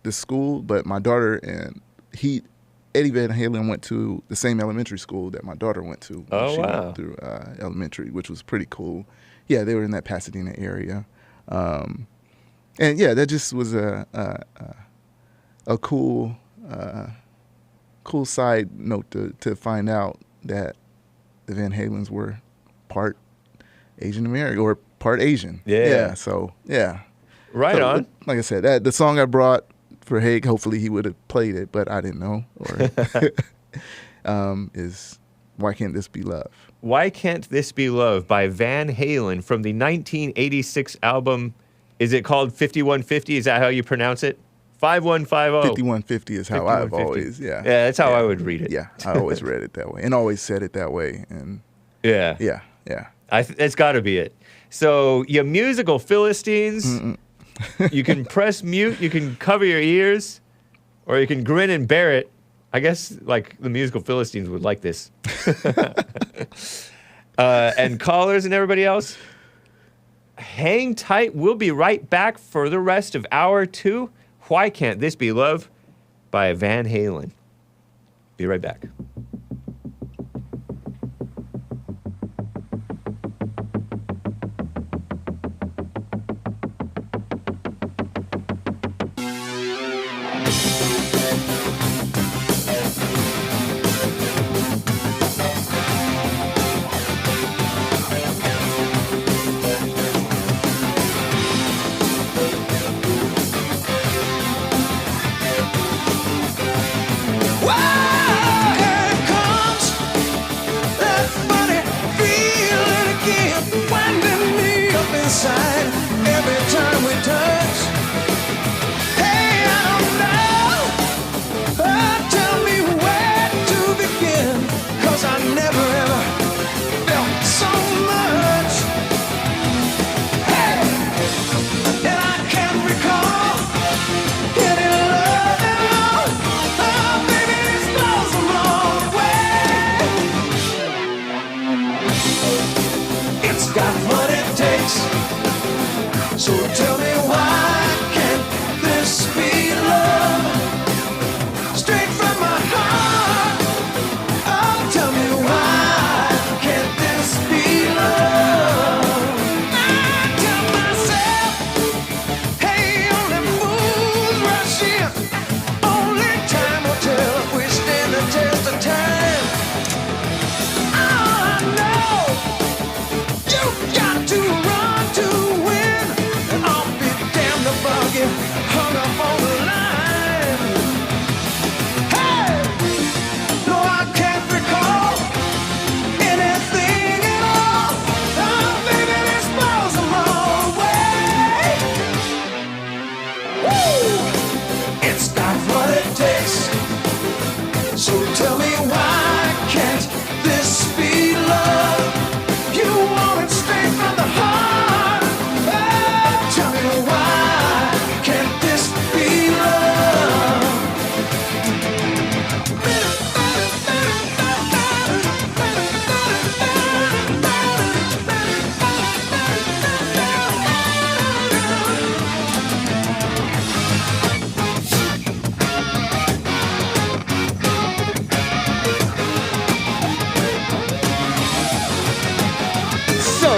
the school, but my daughter and Eddie Van Halen went to the same elementary school that my daughter went to when she went through elementary, which was pretty cool. Yeah, they were in that Pasadena area. And yeah, that just was a cool side note to find out that the Van Halens were part Asian American or part Asian. Yeah. So yeah. Right on. Like I said, the song I brought for Hake, hopefully he would have played it, but I didn't know. Is Why Can't This Be Love? Why Can't This Be Love by Van Halen from the 1986 album. Is it called 5150? Is that how you pronounce it? 5150. 5150 is how I've always, Yeah, that's how I would read it. Yeah, I always read it that way and always said it that way. And yeah. It's got to be it. So, you musical Philistines, you can press mute, you can cover your ears, or you can grin and bear it. I guess, like, the musical Philistines would like this. And callers and everybody else, hang tight. We'll be right back for the rest of hour 2. Why Can't This Be Love by Van Halen. Be right back.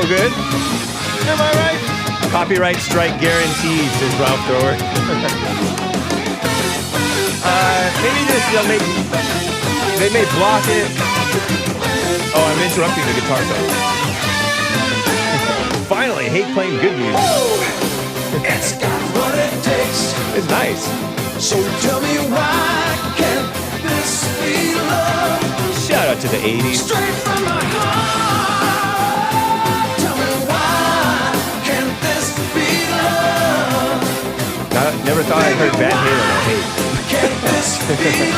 Good. Am I right? Copyright strike guaranteed, says Ralph Thrower. Maybe they may block it. Oh, I'm interrupting the guitar solo. Finally, Hake playing good music. It's got what it takes. It's nice. So tell me why can't this be love? Shout out to the 80s. Straight from my heart. Tell me why never thought I'd heard Van Halen on Hate. Get this feeling.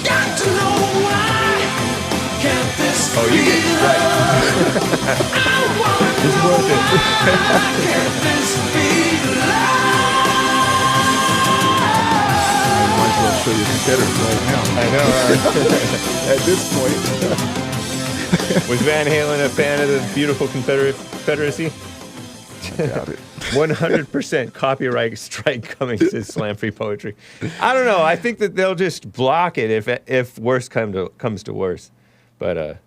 Got to know why. Get this Oh, you get it right. I wanna It's know worth it. why. Get this feeling. I might as well show you Confederates right now. I know. At this point, Was Van Halen a fan of the beautiful Confederacy? I doubt it. 100% copyright strike coming, says Slam Free Poetry. I don't know. I think that they'll just block it if worse comes to worse. But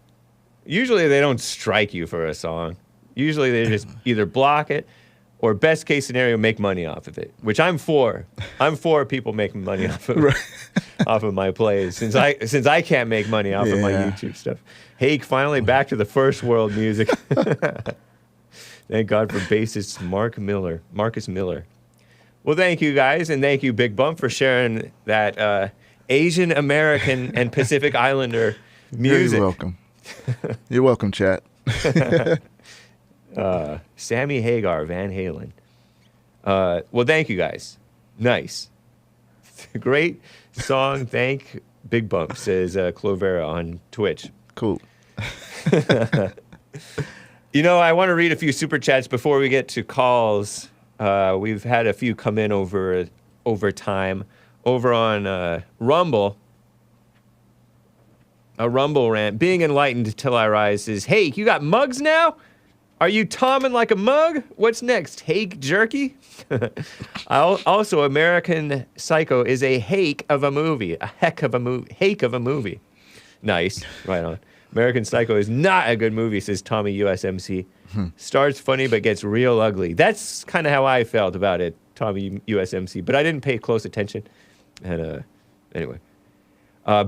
usually they don't strike you for a song. Usually they just either block it or, best case scenario, make money off of it, which I'm for. I'm for people making money off of off of my plays since I can't make money off of my YouTube stuff. Hake finally back to the first world music. Thank God for bassist Marcus Miller. Well, thank you guys, and thank you, Bigg Bump, for sharing that Asian American and Pacific Islander music. You're welcome. You're welcome, chat. Sammy Hagar, Van Halen. Well, thank you guys. Nice. Great song. Thank Bigg Bump, says Clovera on Twitch. Cool. You know, I want to read a few super chats before we get to calls. We've had a few come in over time. Over on Rumble, a Rumble rant. Being enlightened till I rise says, "Hey, you got mugs now? Are you tomming like a mug? What's next? Hake jerky?" Also, American Psycho is a hake of a movie. A heck of a movie. Hake of a movie. Nice. Right on. American Psycho is not a good movie, says Tommy USMC. Starts funny but gets real ugly. That's kind of how I felt about it, Tommy USMC. But I didn't pay close attention. And anyway.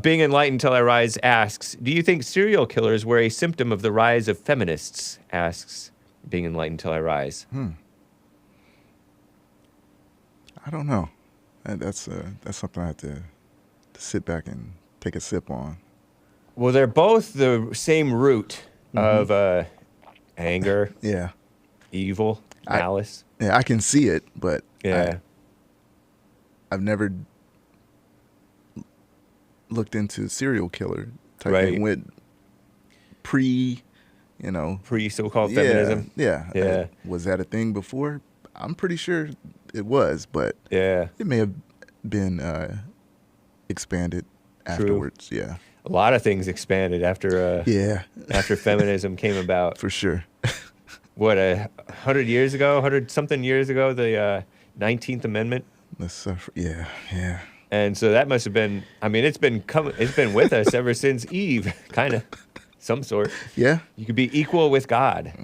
Being enlightened till I rise asks, do you think serial killers were a symptom of the rise of feminists? Asks, being enlightened till I rise. I don't know. That's something I have to sit back and take a sip on. Well, they're both the same root of anger, evil, malice. I can see it, but Yeah. I've never looked into serial killer type Right. thing. Went pre So-called feminism. Yeah. Was that a thing before? I'm pretty sure it was, but Yeah. it may have been expanded afterwards. Yeah. A lot of things expanded after after feminism came about. For sure. What, 100 years ago, 100-something years ago, the 19th Amendment? Yeah. And so that must have been, I mean, it's been with us ever since Eve, kind of, some sort. Yeah. You could be equal with God.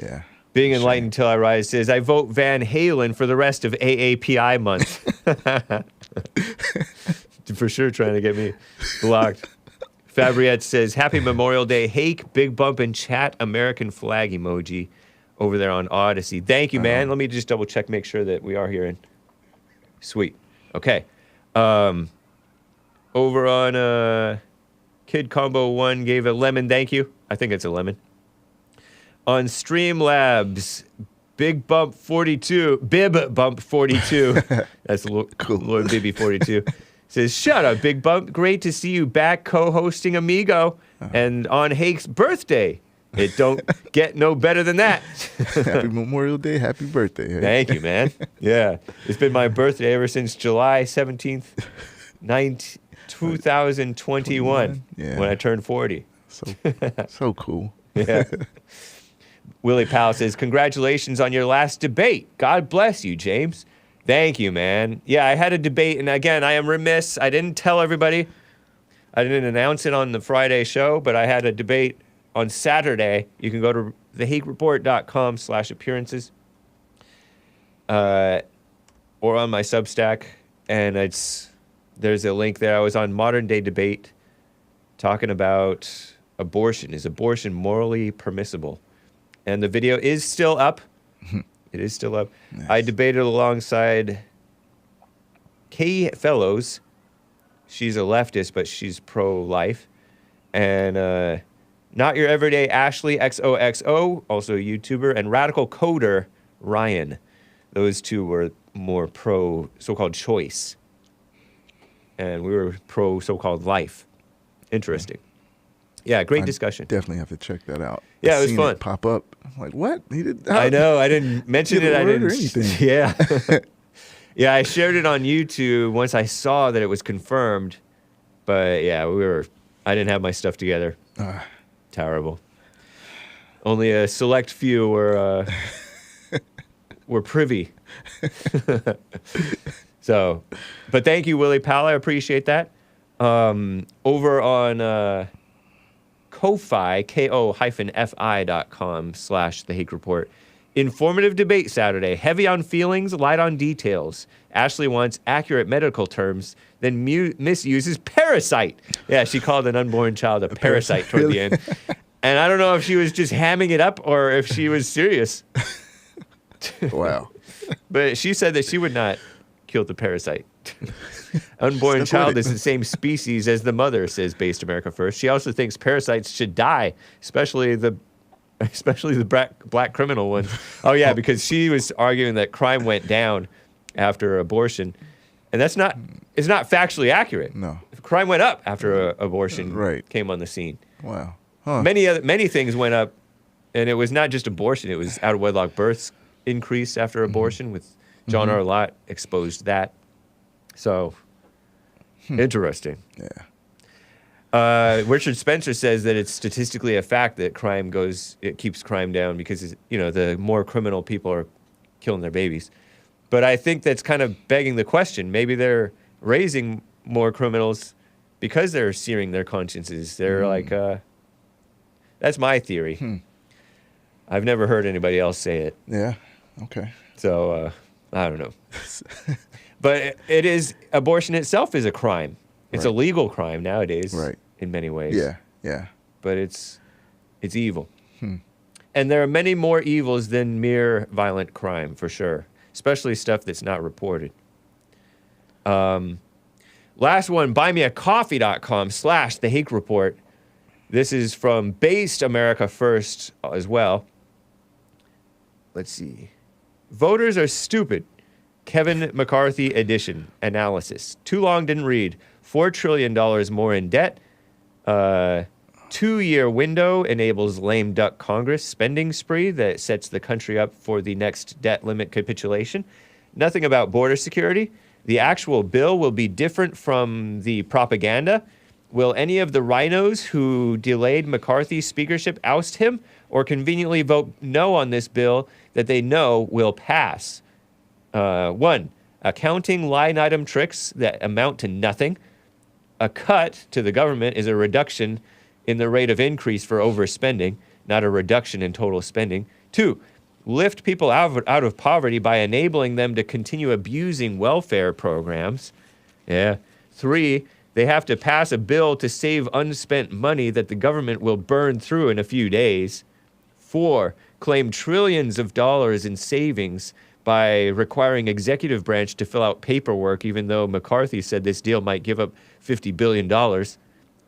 Yeah. Being enlightened till I rise says, I vote Van Halen for the rest of AAPI month. For sure trying to get me blocked. Fabriette says, happy Memorial Day, Hake, Bigg Bump, and chat American flag emoji over there on Odyssey. Thank you, man. Let me just double check, make sure that we are hearing. Sweet. Okay. Over on Kid Combo 1 gave a lemon thank you. I think it's a lemon. On Streamlabs, Bib Bump 42. That's Lord Bibby 42. Says, shut up, Bigg Bump. Great to see you back co-hosting Amigo and on Hake's birthday. It don't get no better than that. Happy Memorial Day. Happy birthday. Hey. Thank you, man. Yeah. It's been my birthday ever since July 17th, 2021, when I turned 40. So cool. Yeah. Willie Powell says, congratulations on your last debate. God bless you, James. Thank you, man. Yeah, I had a debate, and again, I am remiss. I didn't tell everybody. I didn't announce it on the Friday show, but I had a debate on Saturday. You can go to thehakereport.com/appearances or on my Substack, and there's a link there. I was on Modern Day Debate talking about abortion. Is abortion morally permissible? And the video is still up. It is still up. Nice. I debated alongside Kay Fellows. She's a leftist, but she's pro-life. And Not Your Everyday Ashley XOXO, also a YouTuber, and Radical Coder Ryan. Those two were more pro so-called choice. And we were pro so-called life. Interesting. Yeah, great discussion. Definitely have to check that out. Yeah, it was Seen fun. Pop up. I'm like, what? He did. I know. I didn't mention it. I didn't. Or anything. Yeah. Yeah, I shared it on YouTube once I saw that it was confirmed. But yeah, I didn't have my stuff together. Terrible. Only a select few were privy. So, but thank you, Willie Powell. I appreciate that. Over on Ko-Fi, ko-fi.com/The Hake Report. Informative debate Saturday. Heavy on feelings, light on details. Ashley wants accurate medical terms, then misuses parasite. Yeah, she called an unborn child a parasite toward the end. And I don't know if she was just hamming it up or if she was serious. Wow. But she said that she would not kill the parasite. Unborn child is the same species as the mother, says Based America First. She also thinks parasites should die, especially the black criminal ones. Oh yeah, because she was arguing that crime went down after abortion, and it's not factually accurate. No, crime went up after abortion came on the scene. Wow. Huh. Many things went up, and it was not just abortion. It was out of wedlock births increased after abortion. With John R. Lott exposed that. So interesting. Yeah. Richard Spencer says that it's statistically a fact that it keeps crime down because, the more criminal people are killing their babies. But I think that's kind of begging the question. Maybe they're raising more criminals because they're searing their consciences. They're like, that's my theory. I've never heard anybody else say it. Yeah. Okay. So, I don't know. But abortion itself is a crime. It's a legal crime nowadays, in many ways. Yeah, yeah. But it's evil. And there are many more evils than mere violent crime, for sure, especially stuff that's not reported. Last one, buymeacoffee.com/The Hake Report. This is from Based America First as well. Let's see. Voters are stupid. Kevin McCarthy edition analysis. Too long, didn't read. $4 trillion more in debt. 2-year window enables lame duck Congress spending spree that sets the country up for the next debt limit capitulation. Nothing about border security. The actual bill will be different from the propaganda. Will any of the rhinos who delayed McCarthy's speakership oust him or conveniently vote no on this bill that they know will pass? 1, accounting line item tricks that amount to nothing. A cut to the government is a reduction in the rate of increase for overspending, not a reduction in total spending. 2, lift people out of poverty by enabling them to continue abusing welfare programs. Yeah. 3, they have to pass a bill to save unspent money that the government will burn through in a few days. 4, claim trillions of dollars in savings by requiring executive branch to fill out paperwork, even though McCarthy said this deal might give up $50 billion.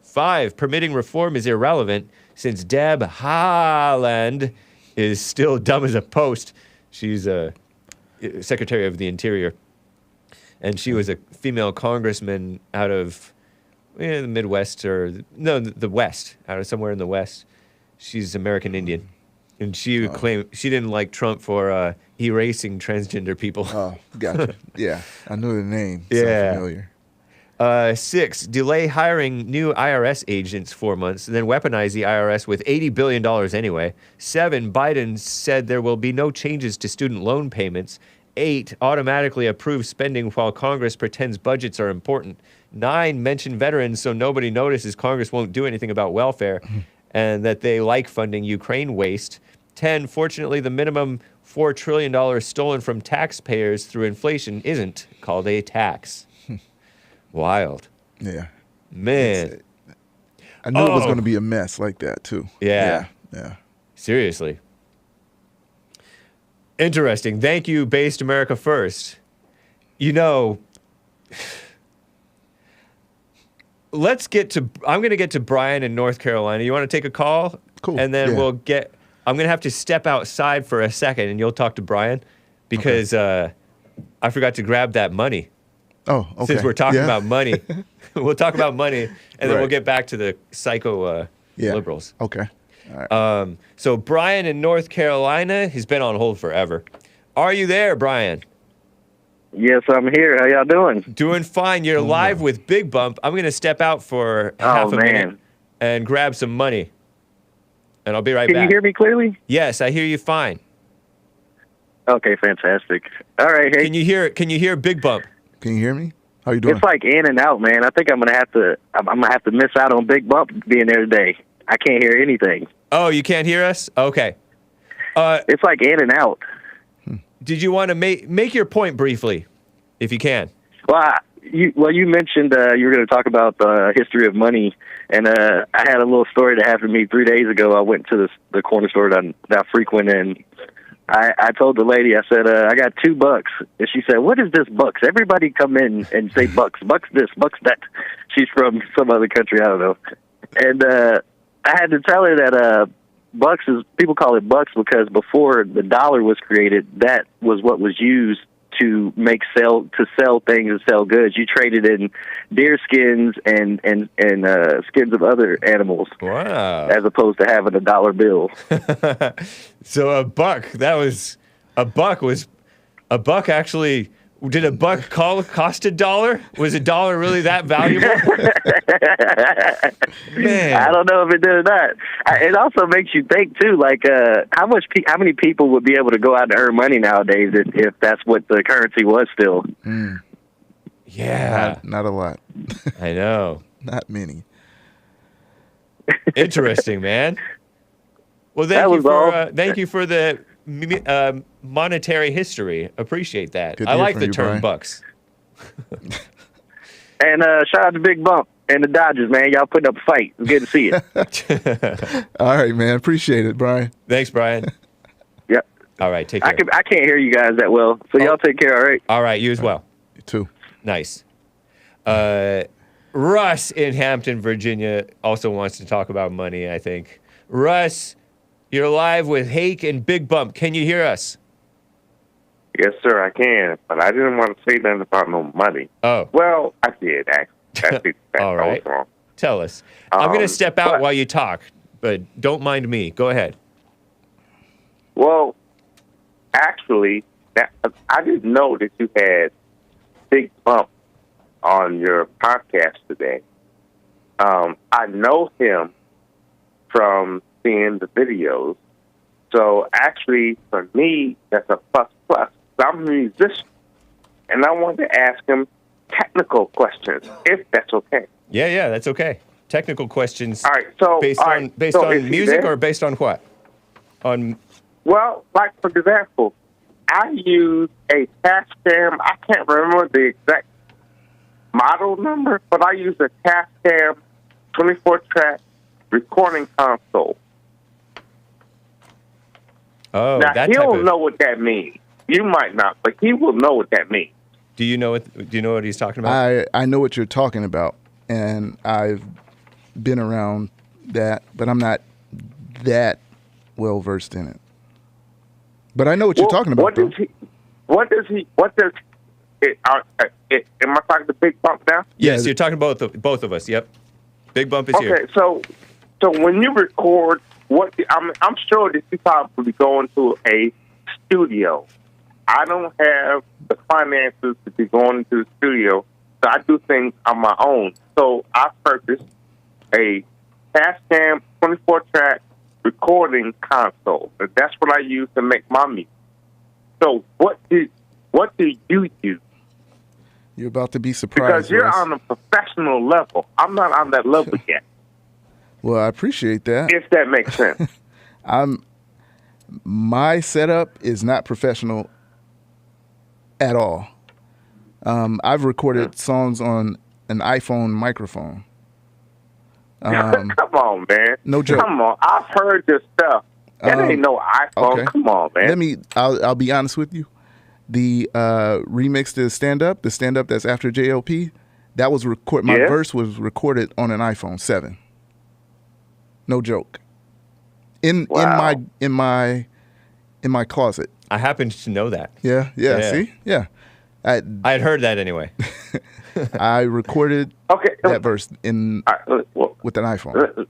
5, permitting reform is irrelevant since Deb Haaland is still dumb as a post. She's a Secretary of the Interior. And she was a female congressman out of the Midwest the West, out of somewhere in the West. She's American Indian. And she claimed she didn't like Trump for erasing transgender people. Oh, gotcha. Yeah, I knew the name. Yeah. So familiar. 6, delay hiring new IRS agents 4 months, and then weaponize the IRS with $80 billion anyway. 7, Biden said there will be no changes to student loan payments. 8, automatically approve spending while Congress pretends budgets are important. 9, mention veterans so nobody notices Congress won't do anything about welfare and that they like funding Ukraine waste. 10, fortunately, the minimum $4 trillion stolen from taxpayers through inflation isn't called a tax. Wild. Yeah. Man. I knew it was going to be a mess like that, too. Yeah. Yeah. Seriously. Interesting. Thank you, Based America First. Let's get to, I'm going to get to Brian in North Carolina. You want to take a call? Cool. And then yeah. I'm going to have to step outside for a second and you'll talk to Brian. because I forgot to grab that money. Oh, okay. Since we're talking about money, we'll talk about money, and then we'll Right. get back to the psycho liberals. Okay. All right. So Brian in North Carolina, he's been on hold forever. Are you there, Brian? Yes, I'm here. How y'all doing? Doing fine. You're live with Bigg Bump. I'm going to step out for half a minute and grab some money, and I'll be right back. Can you hear me clearly? Yes, I hear you fine. Okay, fantastic. All right, hey. Can you hear Bigg Bump? Can you hear me? How you doing? It's like in and out, man. I think I'm gonna have to miss out on Bigg Bump being there today. I can't hear anything. Oh, you can't hear us? Okay. It's like in and out. Did you want to make your point briefly, if you can? Well, you mentioned you were going to talk about the history of money, and I had a little story that happened to me 3 days ago. I went to the corner store that I frequent, and I told the lady, I said, I got $2. And she said, what is this bucks? Everybody come in and say bucks. Bucks this, bucks that. She's from some other country, I don't know. And I had to tell her that bucks people call it bucks because before the dollar was created, that was what was used to sell things and sell goods. You traded in deer skins and skins of other animals. Wow. As opposed to having a dollar bill. So a buck actually, did a buck cost $1? Was $1 really that valuable? Man. I don't know if it did or not. It also makes you think too, like how many people would be able to go out and earn money nowadays if that's what the currency was still? Yeah. Not a lot. I know. Not many. Interesting, man. Well, thank you for the monetary history. Appreciate that. Good I to hear like from the you, term Brian. bucks. And shout out to Bigg Bump and the Dodgers, man. Y'all putting up a fight. It's good to see it. All right, man. Appreciate it, Brian. Thanks, Brian. Yep. All right, take care. I can't hear you guys that well, so y'all take care, all right? All right, you as well. You too. Nice. Russ in Hampton, Virginia, also wants to talk about money, I think. Russ, you're live with Hake and Bigg Bump. Can you hear us? Yes, sir, I can. But I didn't want to say nothing about no money. Oh. Well, I did, actually. All right. I was wrong. Tell us. I'm going to step out but- while you talk, but don't mind me. Go ahead. Well, actually, I didn't know that you had Bigg Bump on your podcast today. I know him from seeing the videos. So actually, for me, that's a plus. I'm a musician, and I wanted to ask him technical questions, if that's okay. Yeah, that's okay. Technical questions. All right. So based on music or based on what? Well, like for example, I use a Tascam. I can't remember the exact model number, but I use a Tascam 24-track recording console. Oh, now that he'll know what that means. You might not, but he will know what that means. Do you know what he's talking about? I know what you're talking about, and I've been around that, but I'm not that well versed in it. But I know what you're talking about. Am I talking to Bigg Bump now? Yes, you're talking about both of us. Yep. Bigg Bump is here. Okay, so when you record, I'm sure that you probably go into a studio. I don't have the finances to be going into the studio, so I do things on my own. So I purchased a Tascam 24-track recording console. And that's what I use to make my music. So what do you use? You're about to be surprised. Because you're Russ. on a professional level. I'm not on that level yet. Well, I appreciate that. If that makes sense. My setup is not professional at all. I've recorded songs on an iPhone microphone. Come on, man. No joke. Come on. I've heard this stuff. That ain't no iPhone. Okay. Come on, man. I'll be honest with you. The remix to Stand Up that's after JLP, that was my verse was recorded on an iPhone 7. No joke. In my closet. I happened to know that. Yeah. See, yeah. I had heard that anyway. I recorded Okay. that verse in Well, with an iPhone.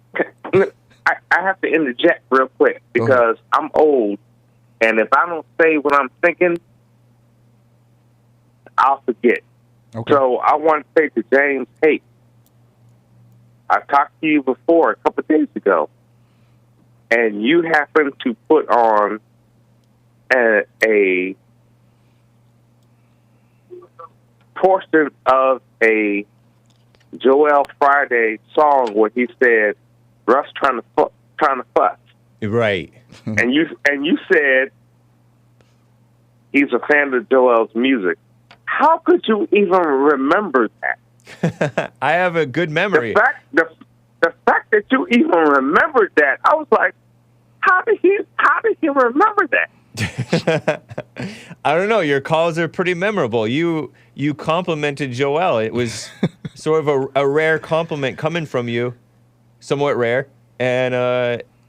I have to interject real quick because I'm old, and if I don't say what I'm thinking, I'll forget. Okay. So I want to say to James Hake, I talked to you before a couple of days ago, and you happened to put on a portion of a Joel Friday song where he said, "Russ trying to fuss," Right. and you said he's a fan of Joel's music. How could you even remember that? I have a good memory. The fact that you even remembered that, I was like, how did he remember that? I don't know. Your calls are pretty memorable. You complimented Joel. It was sort of a rare compliment coming from you, somewhat rare, and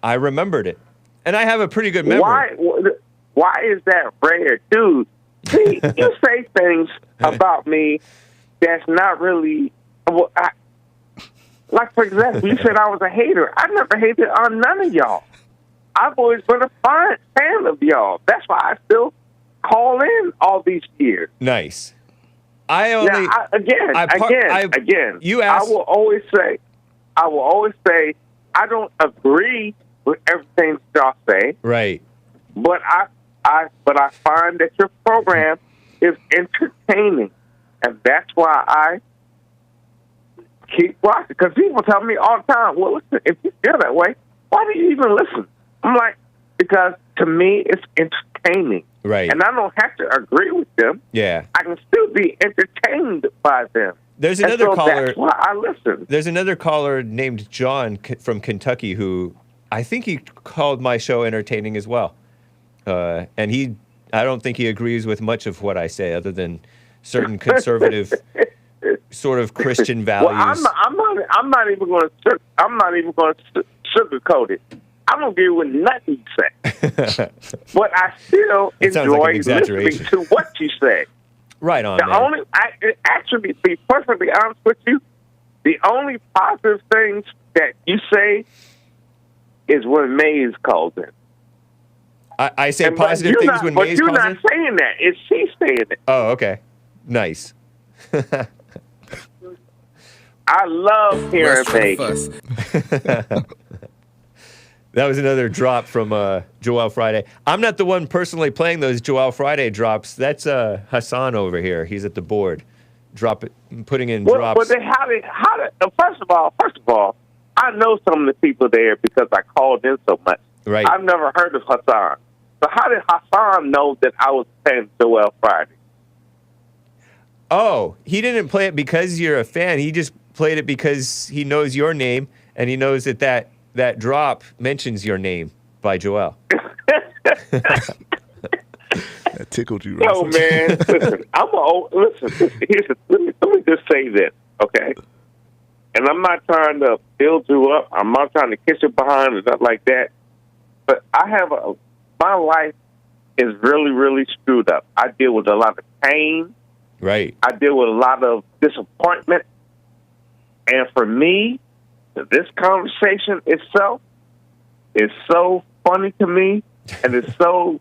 I remembered it. And I have a pretty good memory. Why is that rare, dude? See, you say things about me that's not really. Well, like, for example, you said I was a hater. I never hated on none of y'all. I've always been a fan of y'all. That's why I still call in all these years. Nice. I only again. You asked. I will always say, I don't agree with everything y'all say. Right. But I find that your program is entertaining, and that's why I keep watching. Because people tell me all the time, "Well, listen, if you feel that way, why do you even listen?" I'm like, because to me, it's entertaining. Right. And I don't have to agree with them. Yeah. I can still be entertained by them. There's another caller. That's why I listen. There's another caller named John from Kentucky who I think he called my show entertaining as well. And I don't think he agrees with much of what I say, other than certain conservative, sort of Christian values. Well, I'm not even going to sugarcoat it. I'm going to agree with nothing you say. But I still enjoy listening to what you say. Right on, man. Actually, to be perfectly honest with you, the only positive things that you say is when Maze calls in. I say positive things when Maze calls in? But you're not saying that. It's she saying it. Oh, okay. Nice. I love hearing Maze. That was another drop from Joel Friday. I'm not the one personally playing those Joel Friday drops. That's Hassan over here. He's at the board, putting in drops. But then how did first of all, I know some of the people there because I called in so much. Right. I've never heard of Hassan. So how did Hassan know that I was playing Joel Friday? Oh, he didn't play it because you're a fan. He just played it because he knows your name and he knows that drop mentions your name by Joel. That tickled you, Russ. No, man. Listen. Let me just say this, okay? And I'm not trying to build you up. I'm not trying to kiss you behind or nothing like that. But my life is really, really screwed up. I deal with a lot of pain. Right. I deal with a lot of disappointment. And for me, this conversation itself is so funny to me, and it's so,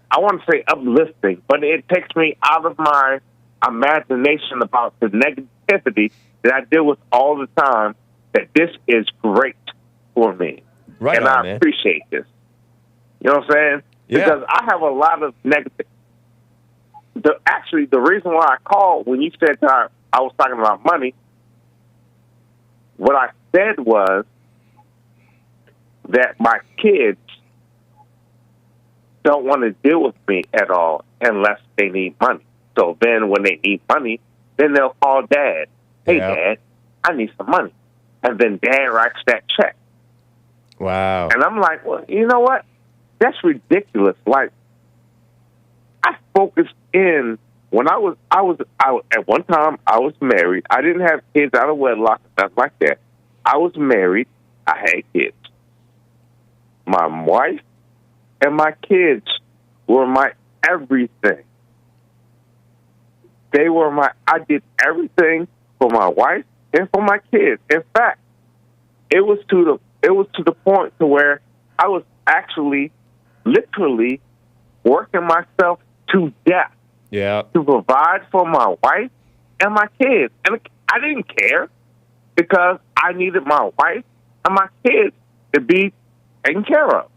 I want to say uplifting, but it takes me out of my imagination about the negativity that I deal with all the time, that this is great for me. Right and on, I appreciate this. You know what I'm saying? Yeah. Because I have a lot of negative. The reason why I called when you said I was talking about money, what I said was that my kids don't want to deal with me at all unless they need money. So then when they need money, then they'll call Dad. Hey, Yeah. Dad, I need some money. And then Dad writes that check. Wow. And I'm like, well, you know what? That's ridiculous. Like, I focused in when I was at one time I was married. I didn't have kids out of wedlock and stuff like that. I was married. I had kids. My wife and my kids were my everything. I did everything for my wife and for my kids. In fact, it was to the point to where I was actually literally working myself to death Yeah. to provide for my wife and my kids. And I didn't care because I needed my wife and my kids to be taken care of.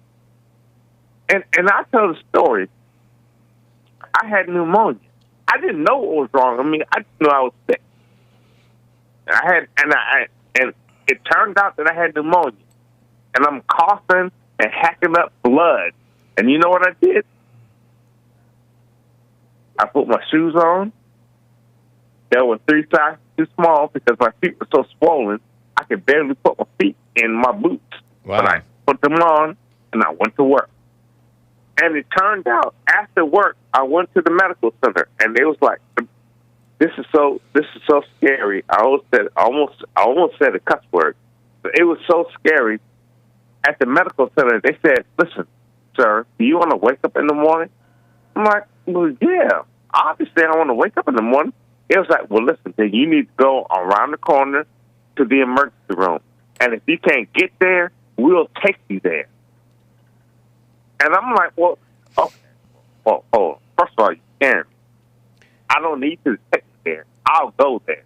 And I tell the story. I had pneumonia. I didn't know what was wrong with me. I just knew I was sick. And it turned out that I had pneumonia. And I'm coughing and hacking up blood. And you know what I did? I put my shoes on. They were 3 sizes too small because my feet were so swollen, I could barely put my feet in my boots. Wow. But I put them on, and I went to work. And it turned out, after work, I went to the medical center, and they was like, "This is so scary." I almost said a cuss word. But it was so scary. At the medical center, they said, "Listen, sir, do you want to wake up in the morning?" I'm like, "Well, yeah, obviously I want to wake up in the morning." It was like, "Well, listen, then you need to go around the corner to the emergency room. And if you can't get there, we'll take you there." And I'm like, "Well, okay. Well, first of all, you can. I don't need to take you there. I'll go there."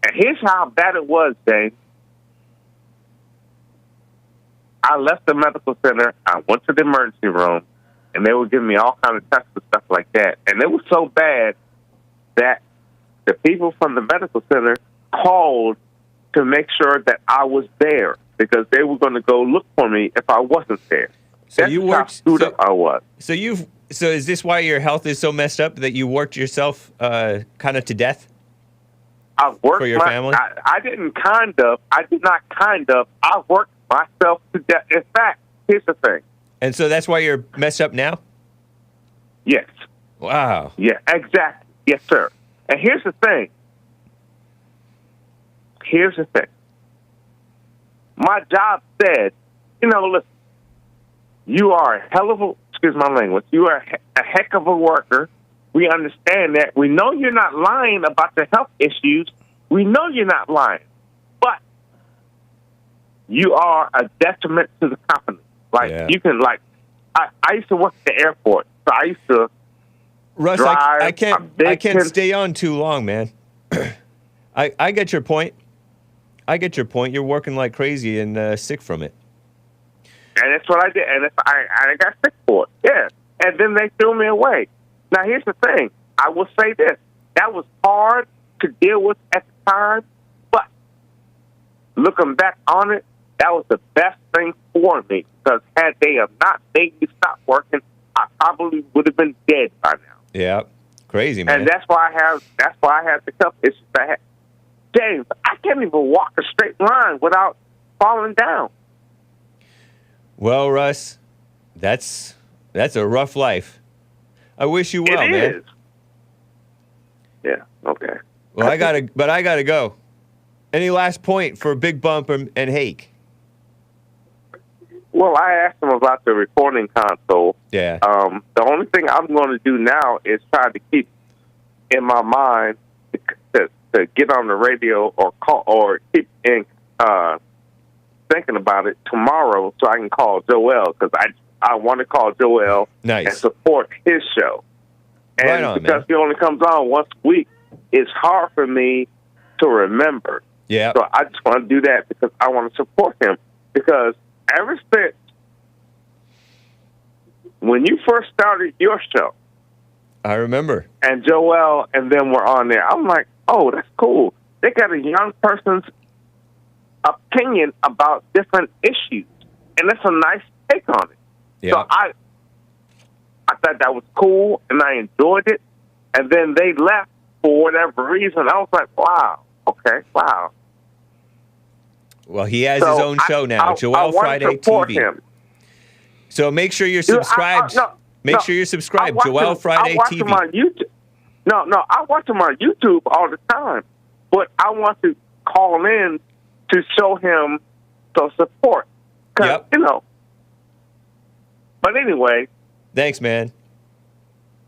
And here's how bad it was, Dave. I left the medical center. I went to the emergency room, and they were giving me all kinds of tests and stuff like that. And it was so bad that the people from the medical center called to make sure that I was there because they were going to go look for me if I wasn't there. So That's you how worked. screwed up I was. So is this why your health is so messed up that you worked yourself kind of to death? I worked for your family? I did not kind of. I worked myself to death. In fact, here's the thing. And so that's why you're messed up now? Yes. Wow. Yeah, exactly. Yes, sir. And here's the thing. My job said, listen, you are a hell of a, excuse my language, you are a heck of a worker. We understand that. We know you're not lying about the health issues. We know you're not lying. But you are a detriment to the company. You can, I used to work at the airport, so I used to Russ, drive. I can't stay on too long, man. I get your point. You're working like crazy and sick from it. And that's what I did. And I got sick for it. Yeah. And then they threw me away. Now, here's the thing. I will say this. That was hard to deal with at the time, but looking back on it, that was the best thing for me because had they have not made me stop working, I probably would have been dead by now. Yeah. Crazy, man. And that's why I have the health issues I have. James, I can't even walk a straight line without falling down. Well, Russ, that's a rough life. I wish you well, it man. Is. Yeah, okay. Well, I gotta go. Any last point for Bigg Bump and Hake? Well, I asked him about the recording console. Yeah. The only thing I'm going to do now is try to keep in my mind to get on the radio or call or keep in thinking about it tomorrow so I can call Joel because I want to call Joel nice. and support his show. And right on, because man. he only comes on once a week, it's hard for me to remember. Yeah. So I just want to do that because I want to support him. Because ever since when you first started your show, I remember. And Joel and them were on there, I'm like, oh, that's cool. They got a young person's opinion about different issues. And that's a nice take on it. Yeah. So I thought that was cool, and I enjoyed it. And then they left for whatever reason. I was like, wow, okay, wow. Well, he has his own show now, Joel Friday TV. Him. So make sure you're subscribed. Make sure you're subscribed. Joel Friday TV. Him on YouTube. No, I watch him on YouTube all the time. But I want to call in to show him some support. Yep. But anyway. Thanks, man.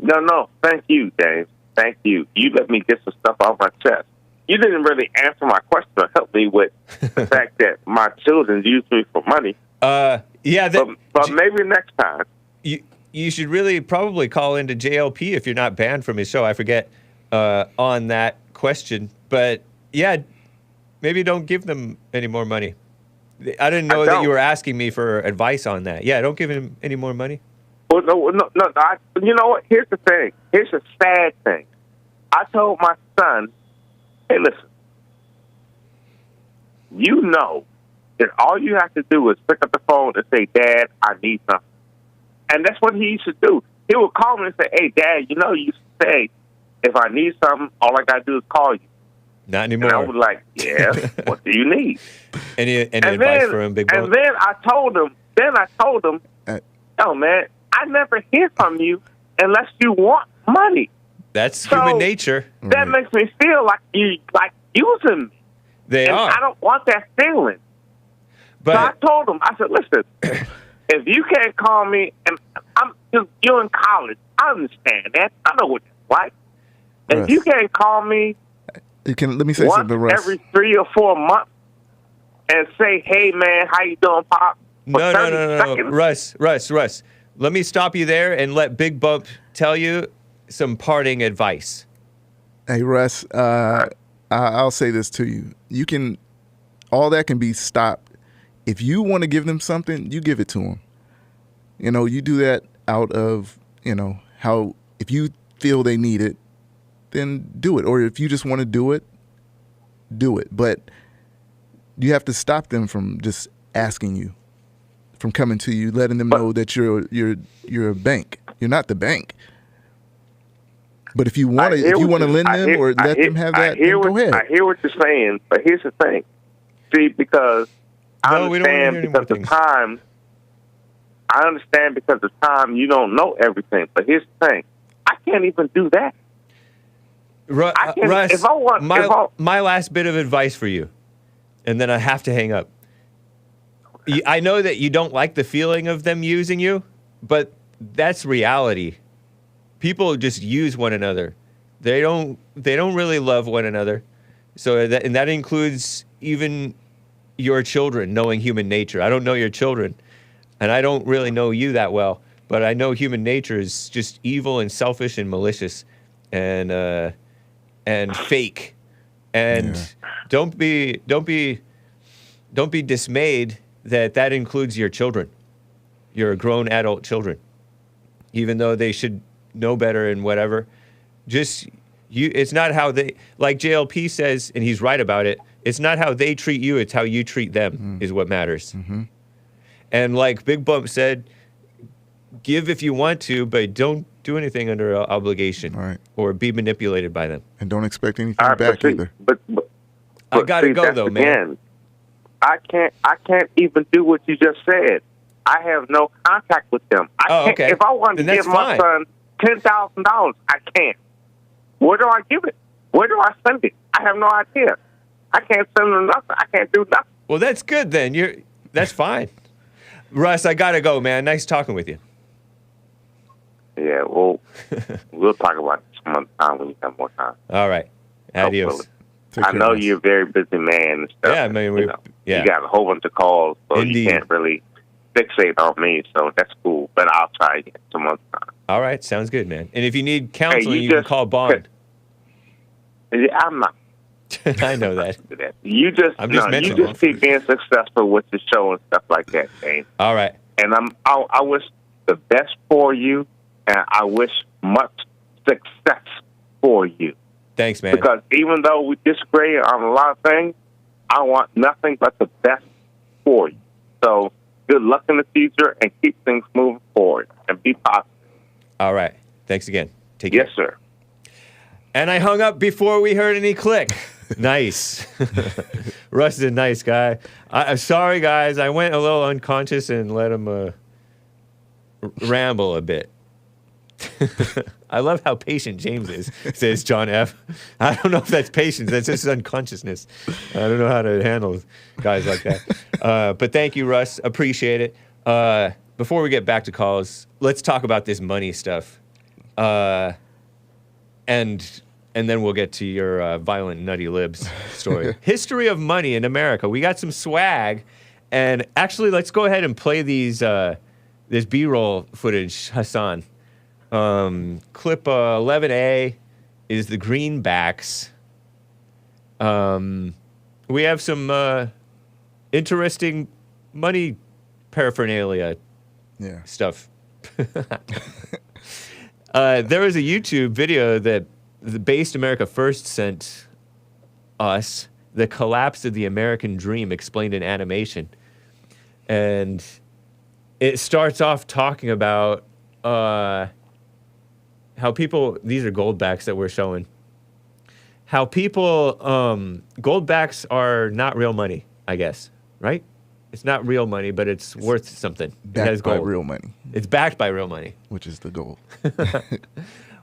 No. Thank you, James. Thank you. You let me get some stuff off my chest. You didn't really answer my question or help me with the fact that my children use me for money. Yeah. But maybe next time. You should really probably call into JLP if you're not banned from his show. I forget on that question. But, yeah, maybe don't give them any more money. I didn't know that you were asking me for advice on that. Yeah, don't give him any more money. Well, no. You know what? Here's the thing. Here's the sad thing. I told my son, hey, listen, you know that all you have to do is pick up the phone and say, Dad, I need something. And that's what he used to do. He would call me and say, hey, Dad, you know, you used to say, if I need something, all I got to do is call you. Not anymore. And I was like, yeah, what do you need? Any advice for him, Bigg Bump? And then I told him, oh, man, I never hear from you unless you want money. That's human nature. That makes me feel like you using me. They are. I don't want that feeling. But so I told him, I said, listen, if you can't call me, and you're in college, I understand that. I know what it's like. Russ, if you can't call me let me say once something, Russ. every 3 or 4 months and say, hey, man, how you doing, Pop? No. Russ. Let me stop you there and let Bigg Bump tell you some parting advice. Hey, Russ, I'll say this to you. All that can be stopped. If you want to give them something, you give it to them. You know, you do that out of, if you feel they need it, then do it. Or if you just want to do it, do it. But you have to stop them from just asking you, from coming to you, letting them know that you're a bank. You're not the bank. But if you want to lend them or let them have that, then go ahead. I hear what you're saying, but here's the thing. See, because I understand because of time. I understand because of time you don't know everything. But here's the thing. I can't even do that. Russ, my last bit of advice for you, and then I have to hang up. I know that you don't like the feeling of them using you, but that's reality. People just use one another. They don't really love one another. So that includes even your children knowing human nature. I don't know your children, and I don't really know you that well, but I know human nature is just evil and selfish and malicious and fake. And don't be dismayed that includes your children, your grown adult children, even though they should know better and whatever. It's not how they, like JLP says, and he's right about it, it's not how they treat you, it's how you treat them is what matters. Mm-hmm. And like Bigg Bump said, give if you want to, but don't do anything under obligation or be manipulated by them. And don't expect anything back either. But I gotta go though, man. I can't even do what you just said. I have no contact with them. Okay. If I wanted to give my son $10,000, I can't. Where do I give it? Where do I send it? I have no idea. I can't send them nothing. I can't do nothing. Well, that's good then. That's fine. Russ, I gotta go, man. Nice talking with you. Yeah, well, we'll talk about it some other time when you have more time. All right. Adios. I know you're a very busy man and stuff. Yeah, I mean, you got a whole bunch of calls, so you can't really fixate on me, so that's cool. But I'll try again some other time. All right, sounds good, man. And if you need counseling, you can call Bond. I'm not. I know that. You just keep being successful with the show and stuff like that, James. All right. And I wish the best for you, and I wish much success for you. Thanks, man. Because even though we disagree on a lot of things, I want nothing but the best for you. So good luck in the future and keep things moving forward and be positive. All right. Thanks again. Take care. Yes, sir. And I hung up before we heard any click. Nice. Russ is a nice guy. I'm sorry, guys. I went a little unconscious and let him ramble a bit. I love how patient James is, says John F. I don't know if that's patience. That's just unconsciousness. I don't know how to handle guys like that. But thank you, Russ. Appreciate it. Before we get back to calls, let's talk about this money stuff. And then we'll get to your violent Nutty Libs story. History of money in America. We got some swag, and actually, let's go ahead and play these this B-roll footage, Hassan. Clip 11A is the greenbacks. We have some interesting money paraphernalia stuff. There was a YouTube video that the Based America First sent us, the collapse of the American dream explained in animation. And it starts off talking about how people, these are Goldbacks that we're showing, how people, Goldbacks are not real money, I guess, right? It's not real money, but it's worth something. It has Backed by gold. real money, It's backed by real money. which is the goal.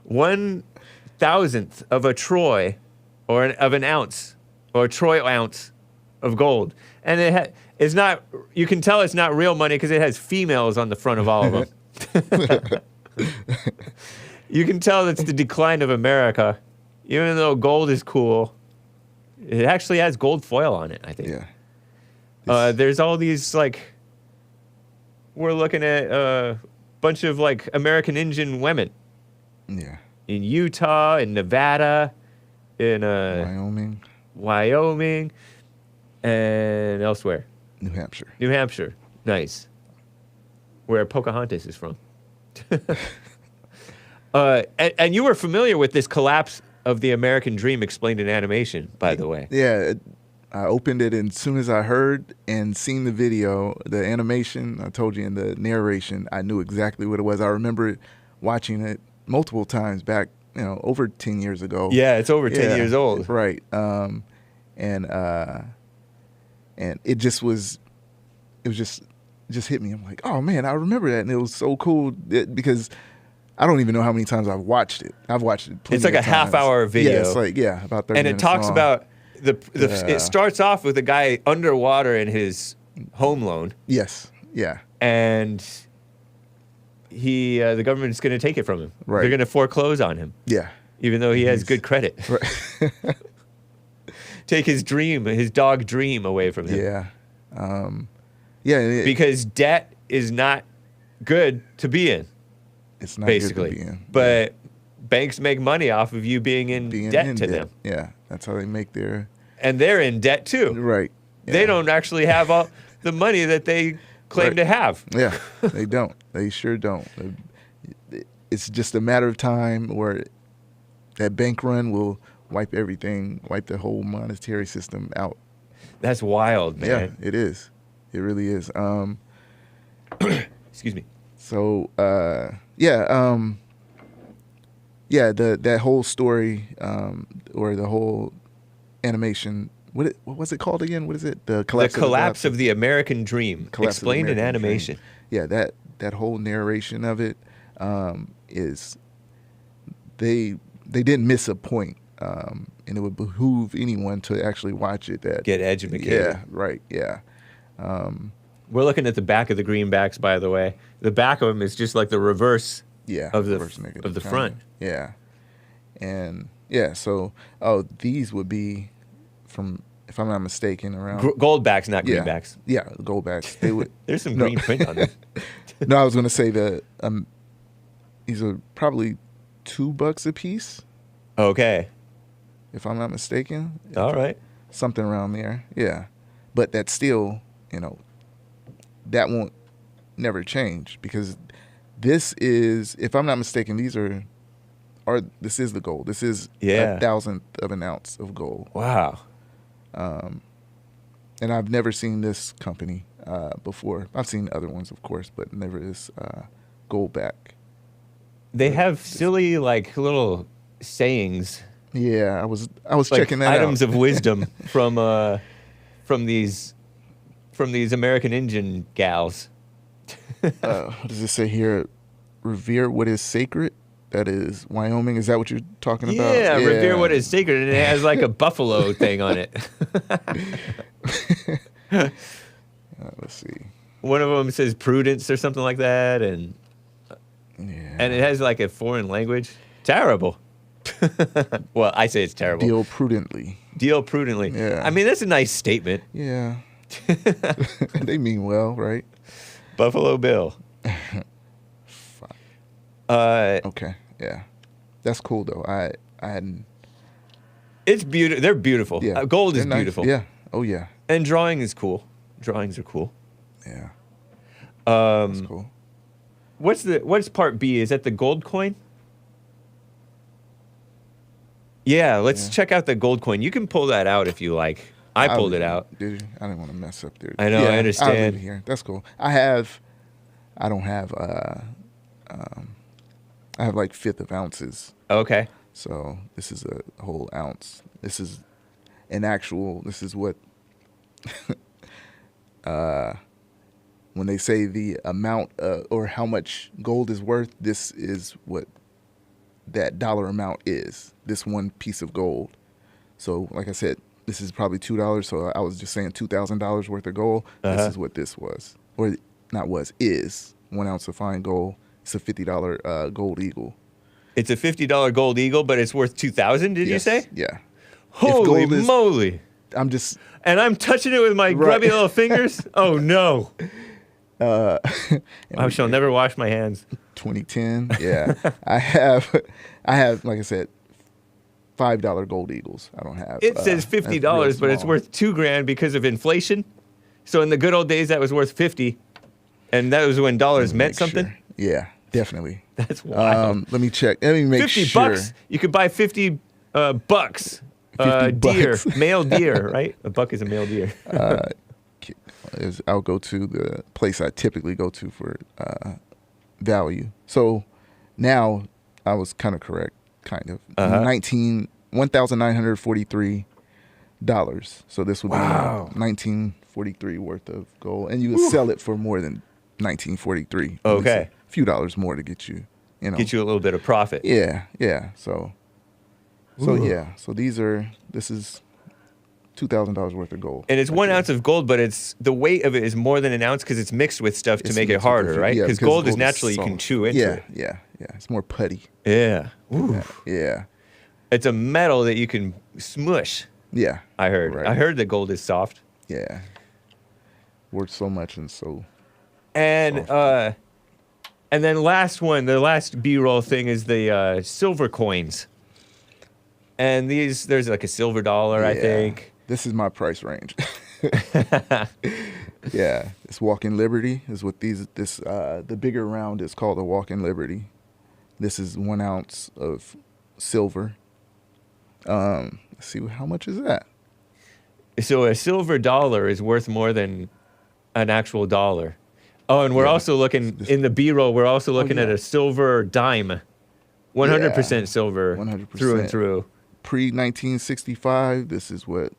1,000th of a troy, or of an ounce, or a troy ounce of gold, and it's not. You can tell it's not real money because it has females on the front of all of them. You can tell that's the decline of America, even though gold is cool. It actually has gold foil on it, I think. Yeah. There's all these like. We're looking at a bunch of like American Indian women. Yeah. In Utah, in Nevada, in Wyoming, and elsewhere. New Hampshire. New Hampshire. Nice. Where Pocahontas is from. And you were familiar with this collapse of the American dream explained in animation, by the way. Yeah. I opened it, and as soon as I heard and seen the video, the animation, I told you, and the narration, I knew exactly what it was. I remember watching it multiple times back, over 10 years ago. Yeah, it's over 10 years old. Right. And it just hit me. I'm like, oh man, I remember that. And it was so cool because I don't even know how many times I've watched it. I've watched it plenty It's like of a times. half-hour video. Yeah, it's like, about 30 and it minutes talks long. about it starts off with a guy underwater in his home loan. Yes. Yeah. And the government's going to take it from him. Right. They're going to foreclose on him. Yeah. Even though he has good credit. Right. Take his dog dream away from him. Yeah. Because debt is not good to be in. It's not basically. good to be in. But banks make money off of you being in debt to them. Yeah. That's how they make their... And they're in debt too. Right. Yeah. They don't actually have all the money that they claim to have. Yeah, they don't. They sure don't. It's just a matter of time where that bank run will wipe the whole monetary system out. That's wild, man. Yeah, it is. It really is. Excuse me. So, that whole story, or the whole animation. What was it called again? What is it? The collapse of the American dream, explained in animation. Dream. Yeah, that whole narration of it is they didn't miss a point, and it would behoove anyone to actually watch it. Get educated. Yeah, right. Yeah. We're looking at the back of the greenbacks, by the way. The back of them is just like the reverse. Of the front. Yeah, and so these would be from, if I'm not mistaken, around Goldbacks, not greenbacks. Yeah, Goldbacks. They would. There's some green print on them. No, I was going to say these are probably $2 a piece. Okay. If I'm not mistaken. All right. Something around there. Yeah, but that's still, that won't never change, because this is, if I'm not mistaken, this is the gold. This is 1,000th of an ounce of gold. Wow. And I've never seen this company before. I've seen other ones, of course, but never this Goldback. They have silly like little sayings. Yeah, I was like checking that items out. of wisdom from these American Indian gals. What does it say here? Revere what is sacred. That is Wyoming. Is that what you're talking about? Yeah, revere what is sacred, and it has like a buffalo thing on it. Let's see. One of them says prudence or something like that, and and it has like a foreign language. Terrible. Well, I say it's terrible. Deal prudently. Deal prudently. Yeah. I mean, that's a nice statement. Yeah. They mean well, right? Buffalo Bill. Okay. Yeah. That's cool though. I hadn't. It's beautiful. They're beautiful. Yeah. Gold is They're nice. beautiful. Yeah. Oh yeah. And drawing is cool. Drawings are cool. Yeah. That's cool. What's part B? Is that the gold coin? Yeah, let's check out the gold coin. You can pull that out if you like. I pulled it out. Did you? I didn't want to mess up there. I know, I understand. I'll leave it here. That's cool. I don't have I have like fifth of ounces. Okay. So this is a whole ounce. This is this is what when they say the amount or how much gold is worth, this is what that dollar amount is. This one piece of gold. So like I said, this is probably $2. So I was just saying $2,000 worth of gold. This is what this was, or not was, is 1 ounce of fine gold. It's a $50 gold eagle. It's a $50 gold eagle, but it's worth $2,000. Did you say? Yeah. Holy moly! I'm just. And I'm touching it with my grubby little fingers. Oh no! I shall never wash my hands. 2010. Yeah, I have like I said, $5 gold eagles. I don't have. It says $50, but it's worth $2,000 because of inflation. So in the good old days, that was worth $50, and that was when dollars meant something. Sure. Yeah, definitely. That's wild. Let me check. Let me make 50 sure. bucks. You could buy 50 bucks. 50 deer, bucks. male deer, right? A buck is a male deer. I'll go to the place I typically go to for value. So now I was kind of correct, kind of. $1,943. So this would be 1943 worth of gold, and you would sell it for more than 1943. Okay, a few dollars more to get you, get you a little bit of profit. Yeah. So yeah. So this is $2,000 worth of gold. And it's 1 ounce of gold, but the weight of it is more than an ounce because it's mixed with stuff to make it harder, right? Because gold is naturally you can chew into it. Yeah. It's more putty. Yeah. Yeah. It's a metal that you can smush. Yeah. I heard. Right. I heard that gold is soft. Yeah. Worth so much and so. And soft. And then the last B-roll thing is the silver coins. And there's like a silver dollar, I think. This is my price range. Yeah, it's Walking Liberty is what the bigger round is called a Walking Liberty. This is 1 ounce of silver. Let's see, how much is that? So a silver dollar is worth more than an actual dollar. Oh, and we're also looking in the B-roll. We're also looking at a silver dime, 100% silver, 100% through and through. Pre-1965, this is what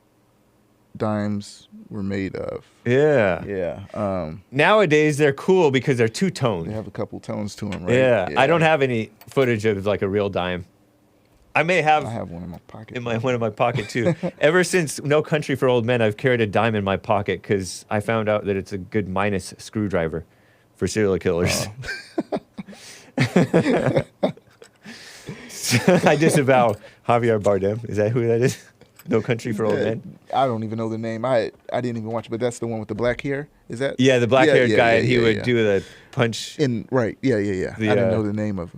dimes were made of. Yeah. Yeah. Nowadays, they're cool because they're two-toned. They have a couple tones to them, right? Yeah. I don't have any footage of like a real dime. I have one in my pocket. One in my pocket too. Ever since No Country for Old Men, I've carried a dime in my pocket because I found out that it's a good minus screwdriver for serial killers. I disavow Javier Bardem. Is that who that is? No Country for Old Men? I don't even know the name. I didn't even watch it, but that's the one with the black hair? Is that? Yeah, the black-haired guy, and he would do the punch. Right. Yeah. I didn't know the name of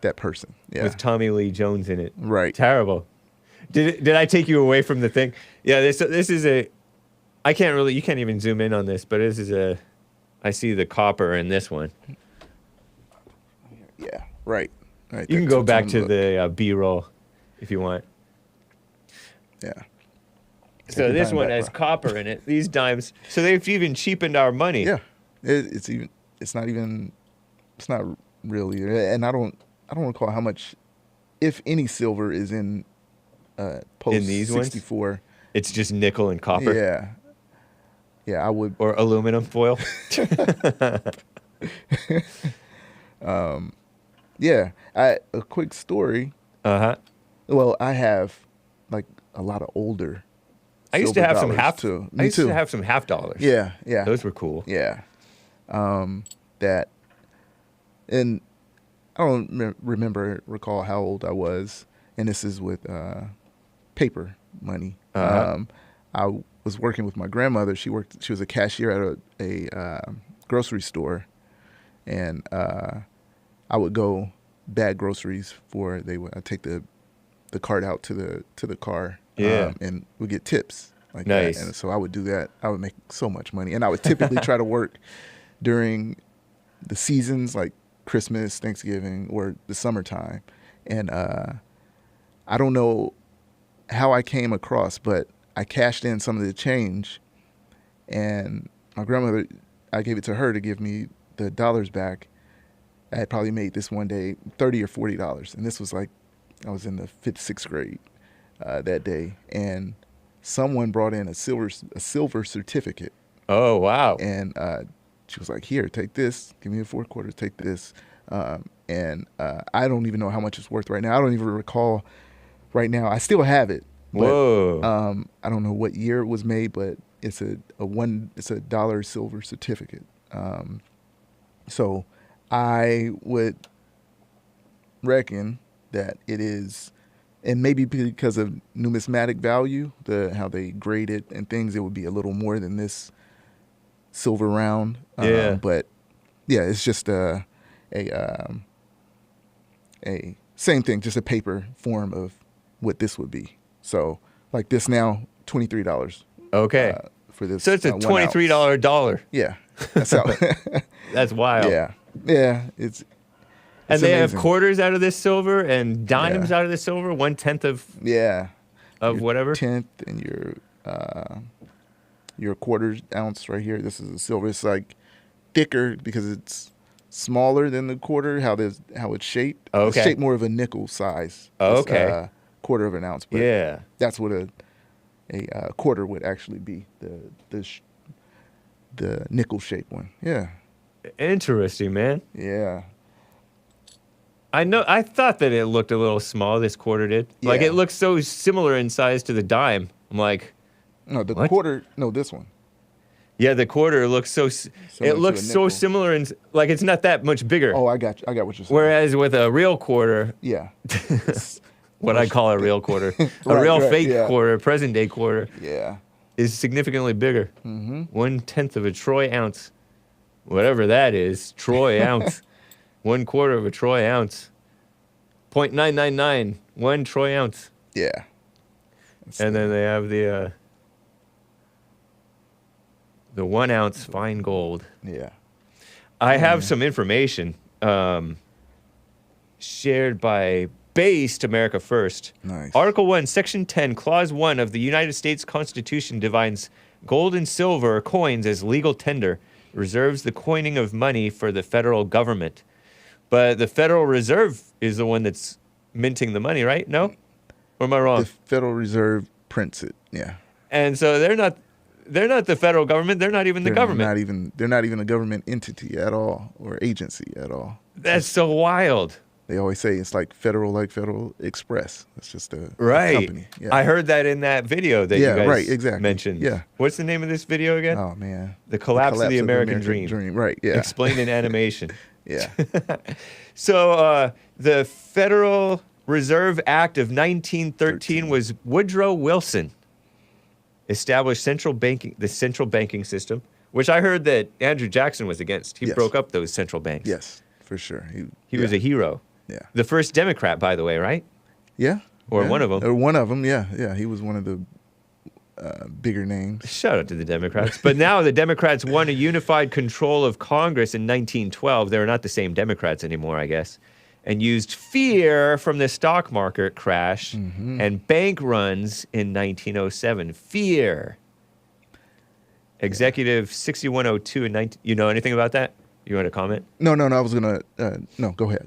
that person. Yeah. With Tommy Lee Jones in it. Right. Terrible. Did I take you away from the thing? Yeah, this is you can't even zoom in on this, but I see the copper in this one. Yeah, right. You can go back to the B-roll if you want. Yeah. So this one has copper in it. These dimes. So they've even cheapened our money. Yeah. It's not really, and I don't recall how much, if any, silver is in post in these 64. Ones? It's just nickel and copper. Yeah. Yeah, I would. Or aluminum foil. Yeah. A quick story. Well, I have like a lot of older. I used to have some half. Too. I used to have some half dollars. Yeah. Those were cool. Yeah. And I don't recall how old I was, and this is with paper money. I was working with my grandmother. She was a cashier at a grocery store, and I would go bag groceries I'd take the cart out to the car, and we'd get tips like Nice. that. And so I would do that. I would make so much money, and I would typically try to work during the seasons like Christmas, Thanksgiving, or the summertime. And I don't know how I came across, but I cashed in some of the change, and my grandmother, I gave it to her to give me the dollars back. I had probably made this one day $30 or $40, and this was like I was in the 5th, 6th grade that day, and someone brought in a silver certificate. Oh, wow. And she was like, "Here, take this. Give me a 4 quarters. Take this." And I don't even know how much it's worth right now. I don't even recall right now. I still have it. But, Whoa. I don't know what year it was made, but it's a $1 silver certificate. So I would reckon that it is, and maybe because of numismatic value, how they grade it and things, it would be a little more than this silver round. Yeah. But yeah, it's just a same thing, just a paper form of what this would be. So like this now, $23. Okay. For this. So it's a $1 $23 dollar. Yeah. That's how. That's wild. Yeah. Yeah. It's And they amazing. have quarters out of this silver and dimes Yeah. out of this silver, 1/10 of Yeah. of whatever. 10th and your quarter ounce right here. This is a silver. It's like thicker because it's smaller than the quarter. How it's shaped. Okay. It's shaped more of a nickel size. Oh, It's, okay. quarter of an ounce. But Yeah. That's what a quarter would actually be. The nickel shaped one. Yeah. Interesting, man. Yeah. I thought that it looked a little small, this quarter did. Like, Yeah. it looks so similar in size to the dime. I'm like, No, the What? quarter. No, this one. yeah, the quarter looks so, to it a looks so nickel. similar, and like, it's not that much bigger. Oh, I got what you're saying. Whereas with a real quarter, Yeah. what I call a real quarter, a Right, real right, fake yeah. quarter, present day quarter, Yeah. is significantly bigger. Mm-hmm. 1/10 of a troy ounce. Whatever that is, troy ounce. 1/4 of a troy ounce. 0.999, 1 troy ounce. Yeah. And then they have the 1 ounce fine gold. Yeah. I have some information shared by Based America First. Nice. Article 1, Section 10, Clause 1 of the United States Constitution defines gold and silver coins as legal tender, reserves the coining of money for the federal government. But the Federal Reserve is the one that's minting the money, right? No? Or am I wrong? The Federal Reserve prints it. Yeah. And so they're not the federal government. They're not even the government. They're not even a government entity at all or agency at all. That's so wild. They always say it's like Federal Express. It's just a Right. company. Yeah. I heard that in that video that Yeah, you guys right, exactly. mentioned. Yeah. What's the name of this video again? Oh man. The Collapse of the American Dream. Right. Yeah. Explained in animation. Yeah. So the Federal Reserve Act of 1913 was Woodrow Wilson established the central banking system, which I heard that Andrew Jackson was against. He Yes. broke up those central banks. Yes, for sure. He was a hero. Yeah. The first Democrat, by the way, right? Yeah. Or yeah. one of 'em. Or one of them. Yeah. Yeah. He was one of the bigger names. Shout out to the Democrats. But now the Democrats won a unified control of Congress in 1912. They're not the same Democrats anymore, I guess. And used fear from the stock market crash and bank runs in 1907. Fear. Executive 6102 in 19... You know anything about that? You want to comment? No. I was gonna. No. Go ahead.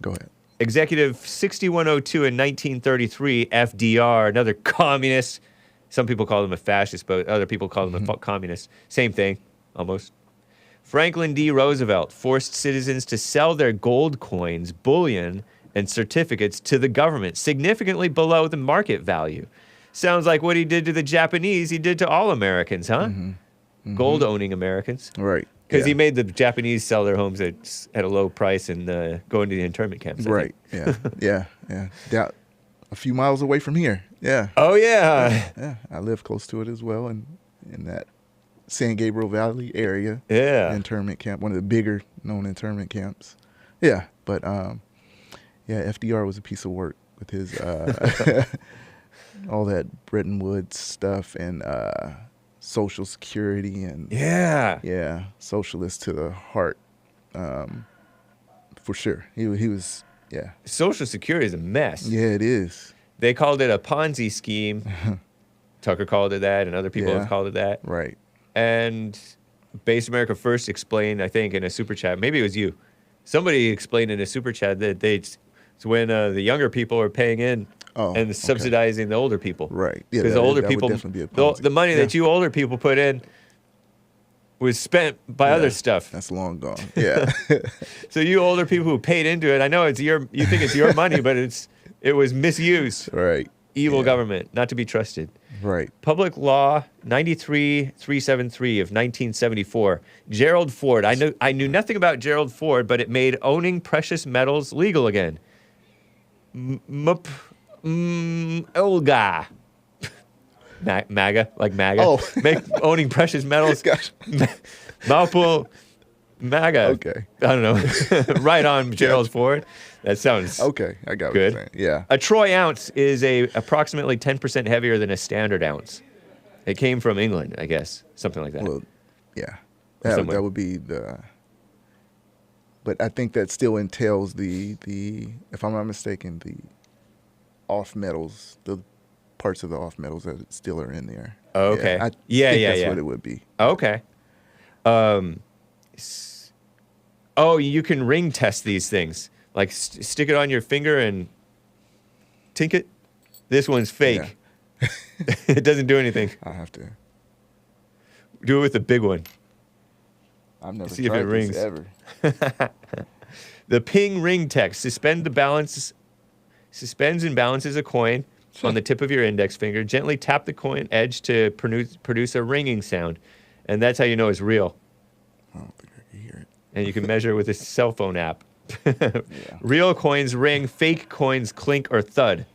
Executive 6102 in 1933, FDR, another communist. Some people call him a fascist, but other people call him a communist. Same thing, almost. Franklin D. Roosevelt forced citizens to sell their gold coins, bullion, and certificates to the government, significantly below the market value. Sounds like what he did to the Japanese, he did to all Americans, huh? Gold-owning Americans. Right. Because he Yeah. made the Japanese sell their homes at a low price and go into the internment camps. I Right. think. Yeah. Down a few miles away from here. Yeah. Oh, yeah. Yeah. I live close to it as well, and in that San Gabriel Valley area. Yeah. Internment camp, one of the bigger known internment camps. Yeah. But FDR was a piece of work with his all that Bretton Woods stuff and Social Security and Yeah. socialist to the heart, for sure. He was Social Security is a mess. yeah, it is. They called it a Ponzi scheme. Tucker called it that, and other people Yeah. have called it that. Right. And Base America First explained, I think, in a super chat. Maybe it was you. Somebody explained in a super chat that it's when the younger people are paying in and subsidizing the older people. Right. Yeah, Because the older that would people, definitely be a the Ponzi. money that you older people put in was spent by Yeah. other stuff. That's long gone. Yeah. So you older people who paid into it, I know you think it's your money, but it was misused. Right. Evil Yeah. government, not to be trusted. Right. Public Law 93-373 of 1974. Gerald Ford. I knew nothing about Gerald Ford, but it made owning precious metals legal again. Olga. MAGA, like MAGA. Oh. Make owning precious metals. Gosh. Mouthful. MAGA. Okay. I don't know. Right on, Gerald Ford. That sounds Okay. I got what good. you're saying. Yeah. A troy ounce is approximately 10% heavier than a standard ounce. It came from England, I guess, something like that. Well, yeah. Somewhere. That would be the. But I think that still entails the if I'm not mistaken, the off metals, the parts of the off metals that still are in there. Oh, okay. I Yeah, think yeah, that's yeah. what it would be. Okay. You can ring test these things. Like stick it on your finger and tink it. This one's fake. It doesn't do anything. I have to. Do it with the big one. I've never See if it tried rings. this ever. The ping ring text. Suspends and balances a coin on the tip of your index finger. Gently tap the coin edge to produce a ringing sound. And that's how you know it's real. I don't think I can hear it. And you can measure with a cell phone app. Yeah. Real coins ring, fake coins clink or thud.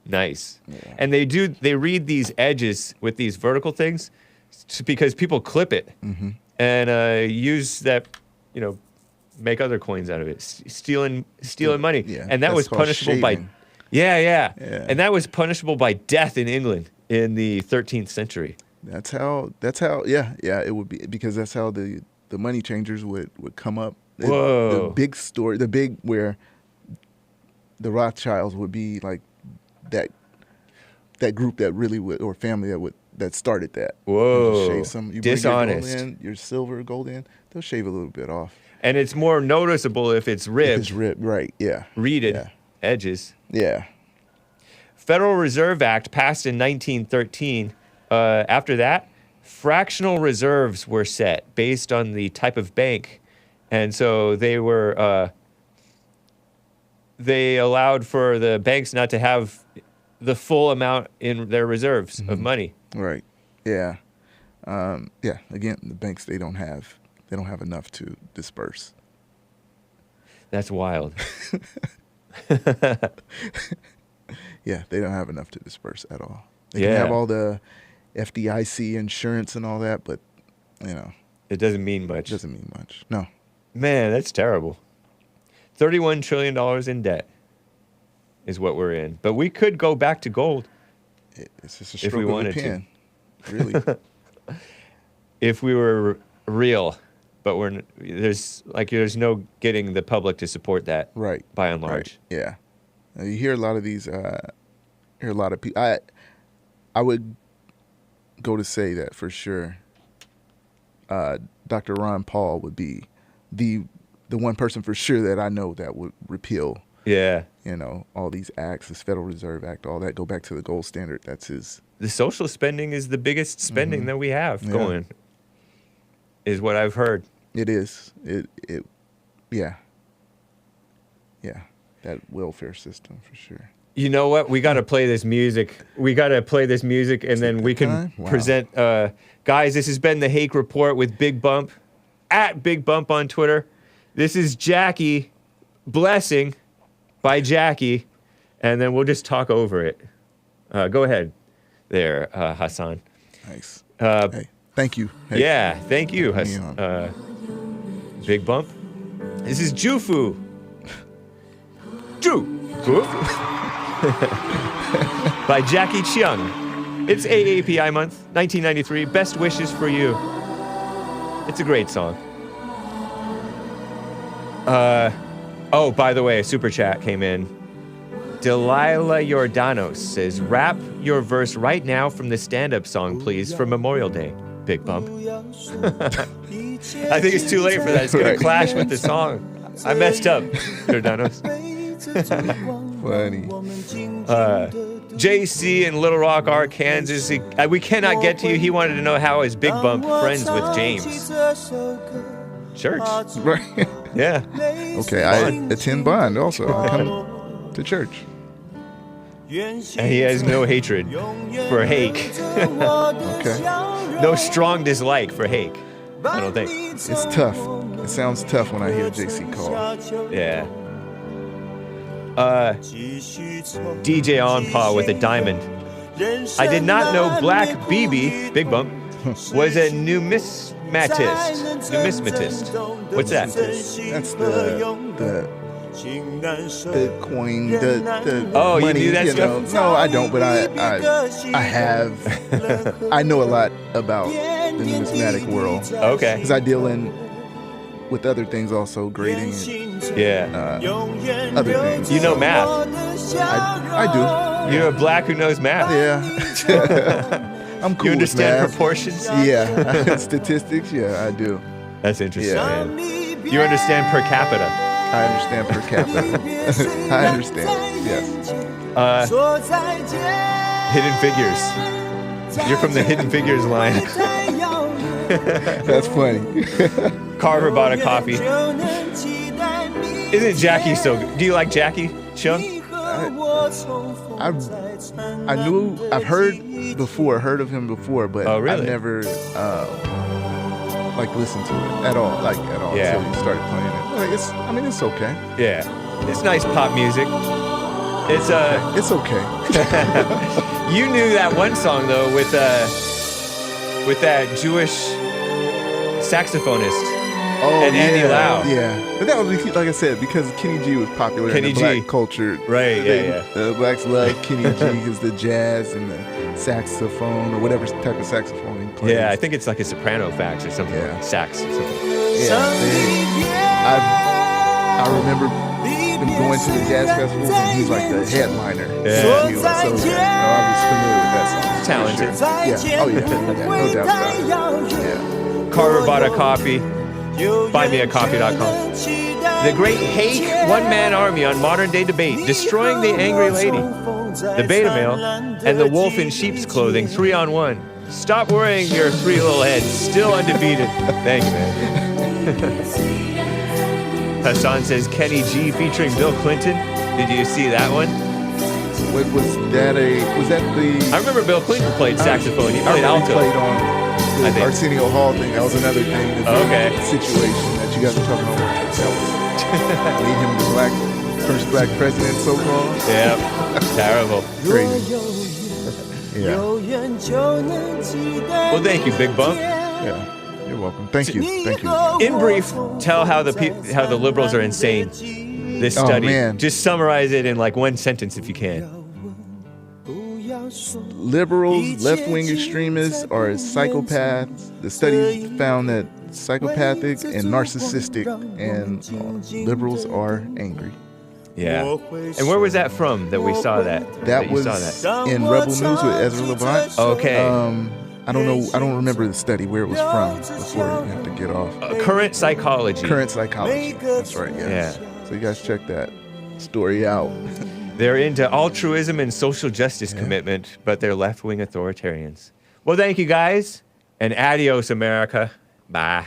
Nice. Yeah. And they read these edges with these vertical things because people clip it and use that, make other coins out of it, stealing money. Yeah, and that that's was called punishable by, shaving. yeah. Yeah. And that was punishable by death in England in the 13th century. That's how it would be, because that's how the money changers would come up. Whoa. The big story, where the Rothschilds would be like that group that really would, or family that started that. Whoa. You shave some, you Dishonest. bring your gold in, your silver, gold in, they'll shave a little bit off. And it's more noticeable if it's ribbed, It's ribbed, right, yeah. reeded Yeah. edges. Yeah. Federal Reserve Act passed in 1913. After that, fractional reserves were set based on the type of bank. And so they allowed for the banks not to have the full amount in their reserves of money. Right. Yeah. Again, the banks, they don't have enough to disperse. That's wild. Yeah, they don't have enough to disperse at all. They Yeah. can have all the FDIC insurance and all that, but It doesn't mean it much. doesn't mean much. No. Man, that's terrible. $31 trillion in debt is what we're in. But we could go back to gold It's just a If we stroke of wanted a to. pen. Really. if we were real. But there's no getting the public to support that. Right. By and Right. large. Yeah. You hear a lot of these. Hear a lot of people. I would go to say that for sure. Dr. Ron Paul would be the one person for sure that I know that would repeal. Yeah. All these acts, this Federal Reserve Act, all that, go back to the gold standard. That's his. The social spending is the biggest spending that we have Yeah. going, is what I've heard. It is. Yeah. Yeah. That welfare system for sure. You know what? We got to play this music. And then we can time? Wow. present. Guys, this has been the Hake Report with Bigg Bump. at Bigg Bump on Twitter. This is Jacky, Blessing by Jacky, and then we'll just talk over it. Go ahead there, Hassan. Nice. Hey, thank you. Hey. Yeah, thank you, Bigg Bump. This is Jufu. Jufu. by Jacky Cheung. It's AAPI month, 1993. Best wishes for you. It's a great song. Oh, by the way, a super chat came in. Delilah Jordanos says, rap your verse right now from the stand-up song, please, for Memorial Day. Bigg Bump. I think it's too late for that. It's going to clash with the song. I messed up, Jordanos. Funny. JC in Little Rock, Arkansas. We cannot get to you. He wanted to know how is Bigg Bump friends with James. Church. Right. Yeah. Okay, I attend Bond also. I come to church. And he has no hatred for Hake. Okay. No strong dislike for Hake. I don't think. It's tough. It sounds tough when I hear JC call. Yeah. DJ Onpaw with a diamond. I did not know Black BB, Bigg Bump, was a numismatist. What's that? That's the coin, the oh, money, you knew that stuff? No, I don't, but I have. I know a lot about the numismatic world. Okay. Because I deal with other things also, grading and other things. You know math. I do. You're a black who knows math. Yeah. I'm cool. You understand with math. proportions? Yeah. Statistics, yeah, I do. That's interesting, Yeah. man. You understand per capita. I understand per capita. I understand. Yes. Hidden Figures. You're from the Hidden Figures line. That's funny. Carver bought a coffee. Isn't Jacky so good? Do you like Jacky, Cheung? I've heard of him before, but oh, really? I've never listened to it at all, Yeah. until he started playing it. It's okay. Yeah. It's nice pop music. It's okay. You knew that one song though with that Jewish saxophonist. Oh, and Andy Lau. Yeah, but that was, like I said, because Kenny G was popular in the black culture. Right, yeah. The blacks love Kenny G because the jazz and the saxophone or whatever type of saxophone he plays. Yeah, I think it's like a soprano fax or something. Yeah. Like sax or something. Yeah. I remember him going to the jazz festivals and he's like the headliner. Yeah. So I was familiar with that song. Talented. Sure. Yeah. Oh yeah. No doubt about it. Yeah. Carver bought a coffee. BuyMeACoffee.com. The great Hake one-man army on modern-day debate, destroying the angry lady, the beta male, and the wolf in sheep's clothing, 3-on-1. Stop worrying your three little heads, still undefeated. Thank you, man. Hassan says Kenny G featuring Bill Clinton. Did you see that one? Was that the? I remember Bill Clinton played saxophone. He played alto. Played on the Arsenio Hall thing. That was another thing. Okay. Situation that you guys were talking about. That was made him the first black president, so-called. Yeah. Terrible. Crazy. Yeah. Well, thank you, Bigg Bump. Yeah. You're welcome. Thank you. In brief, tell how the liberals are insane. This study. Oh, man. Just summarize it in like one sentence if you can. Liberals, left-wing extremists are psychopaths. The study found that psychopathic and narcissistic, and liberals are angry. Yeah. And where was that from that we saw that? That was in Rebel News with Ezra Levant. Okay. I don't know. I don't remember the study where it was from before you have to get off. Current Psychology. Current Psychology. That's right. Yeah. So you guys check that story out. They're into altruism and social justice commitment, but they're left-wing authoritarians. Well, thank you guys, and adios, America. Bye.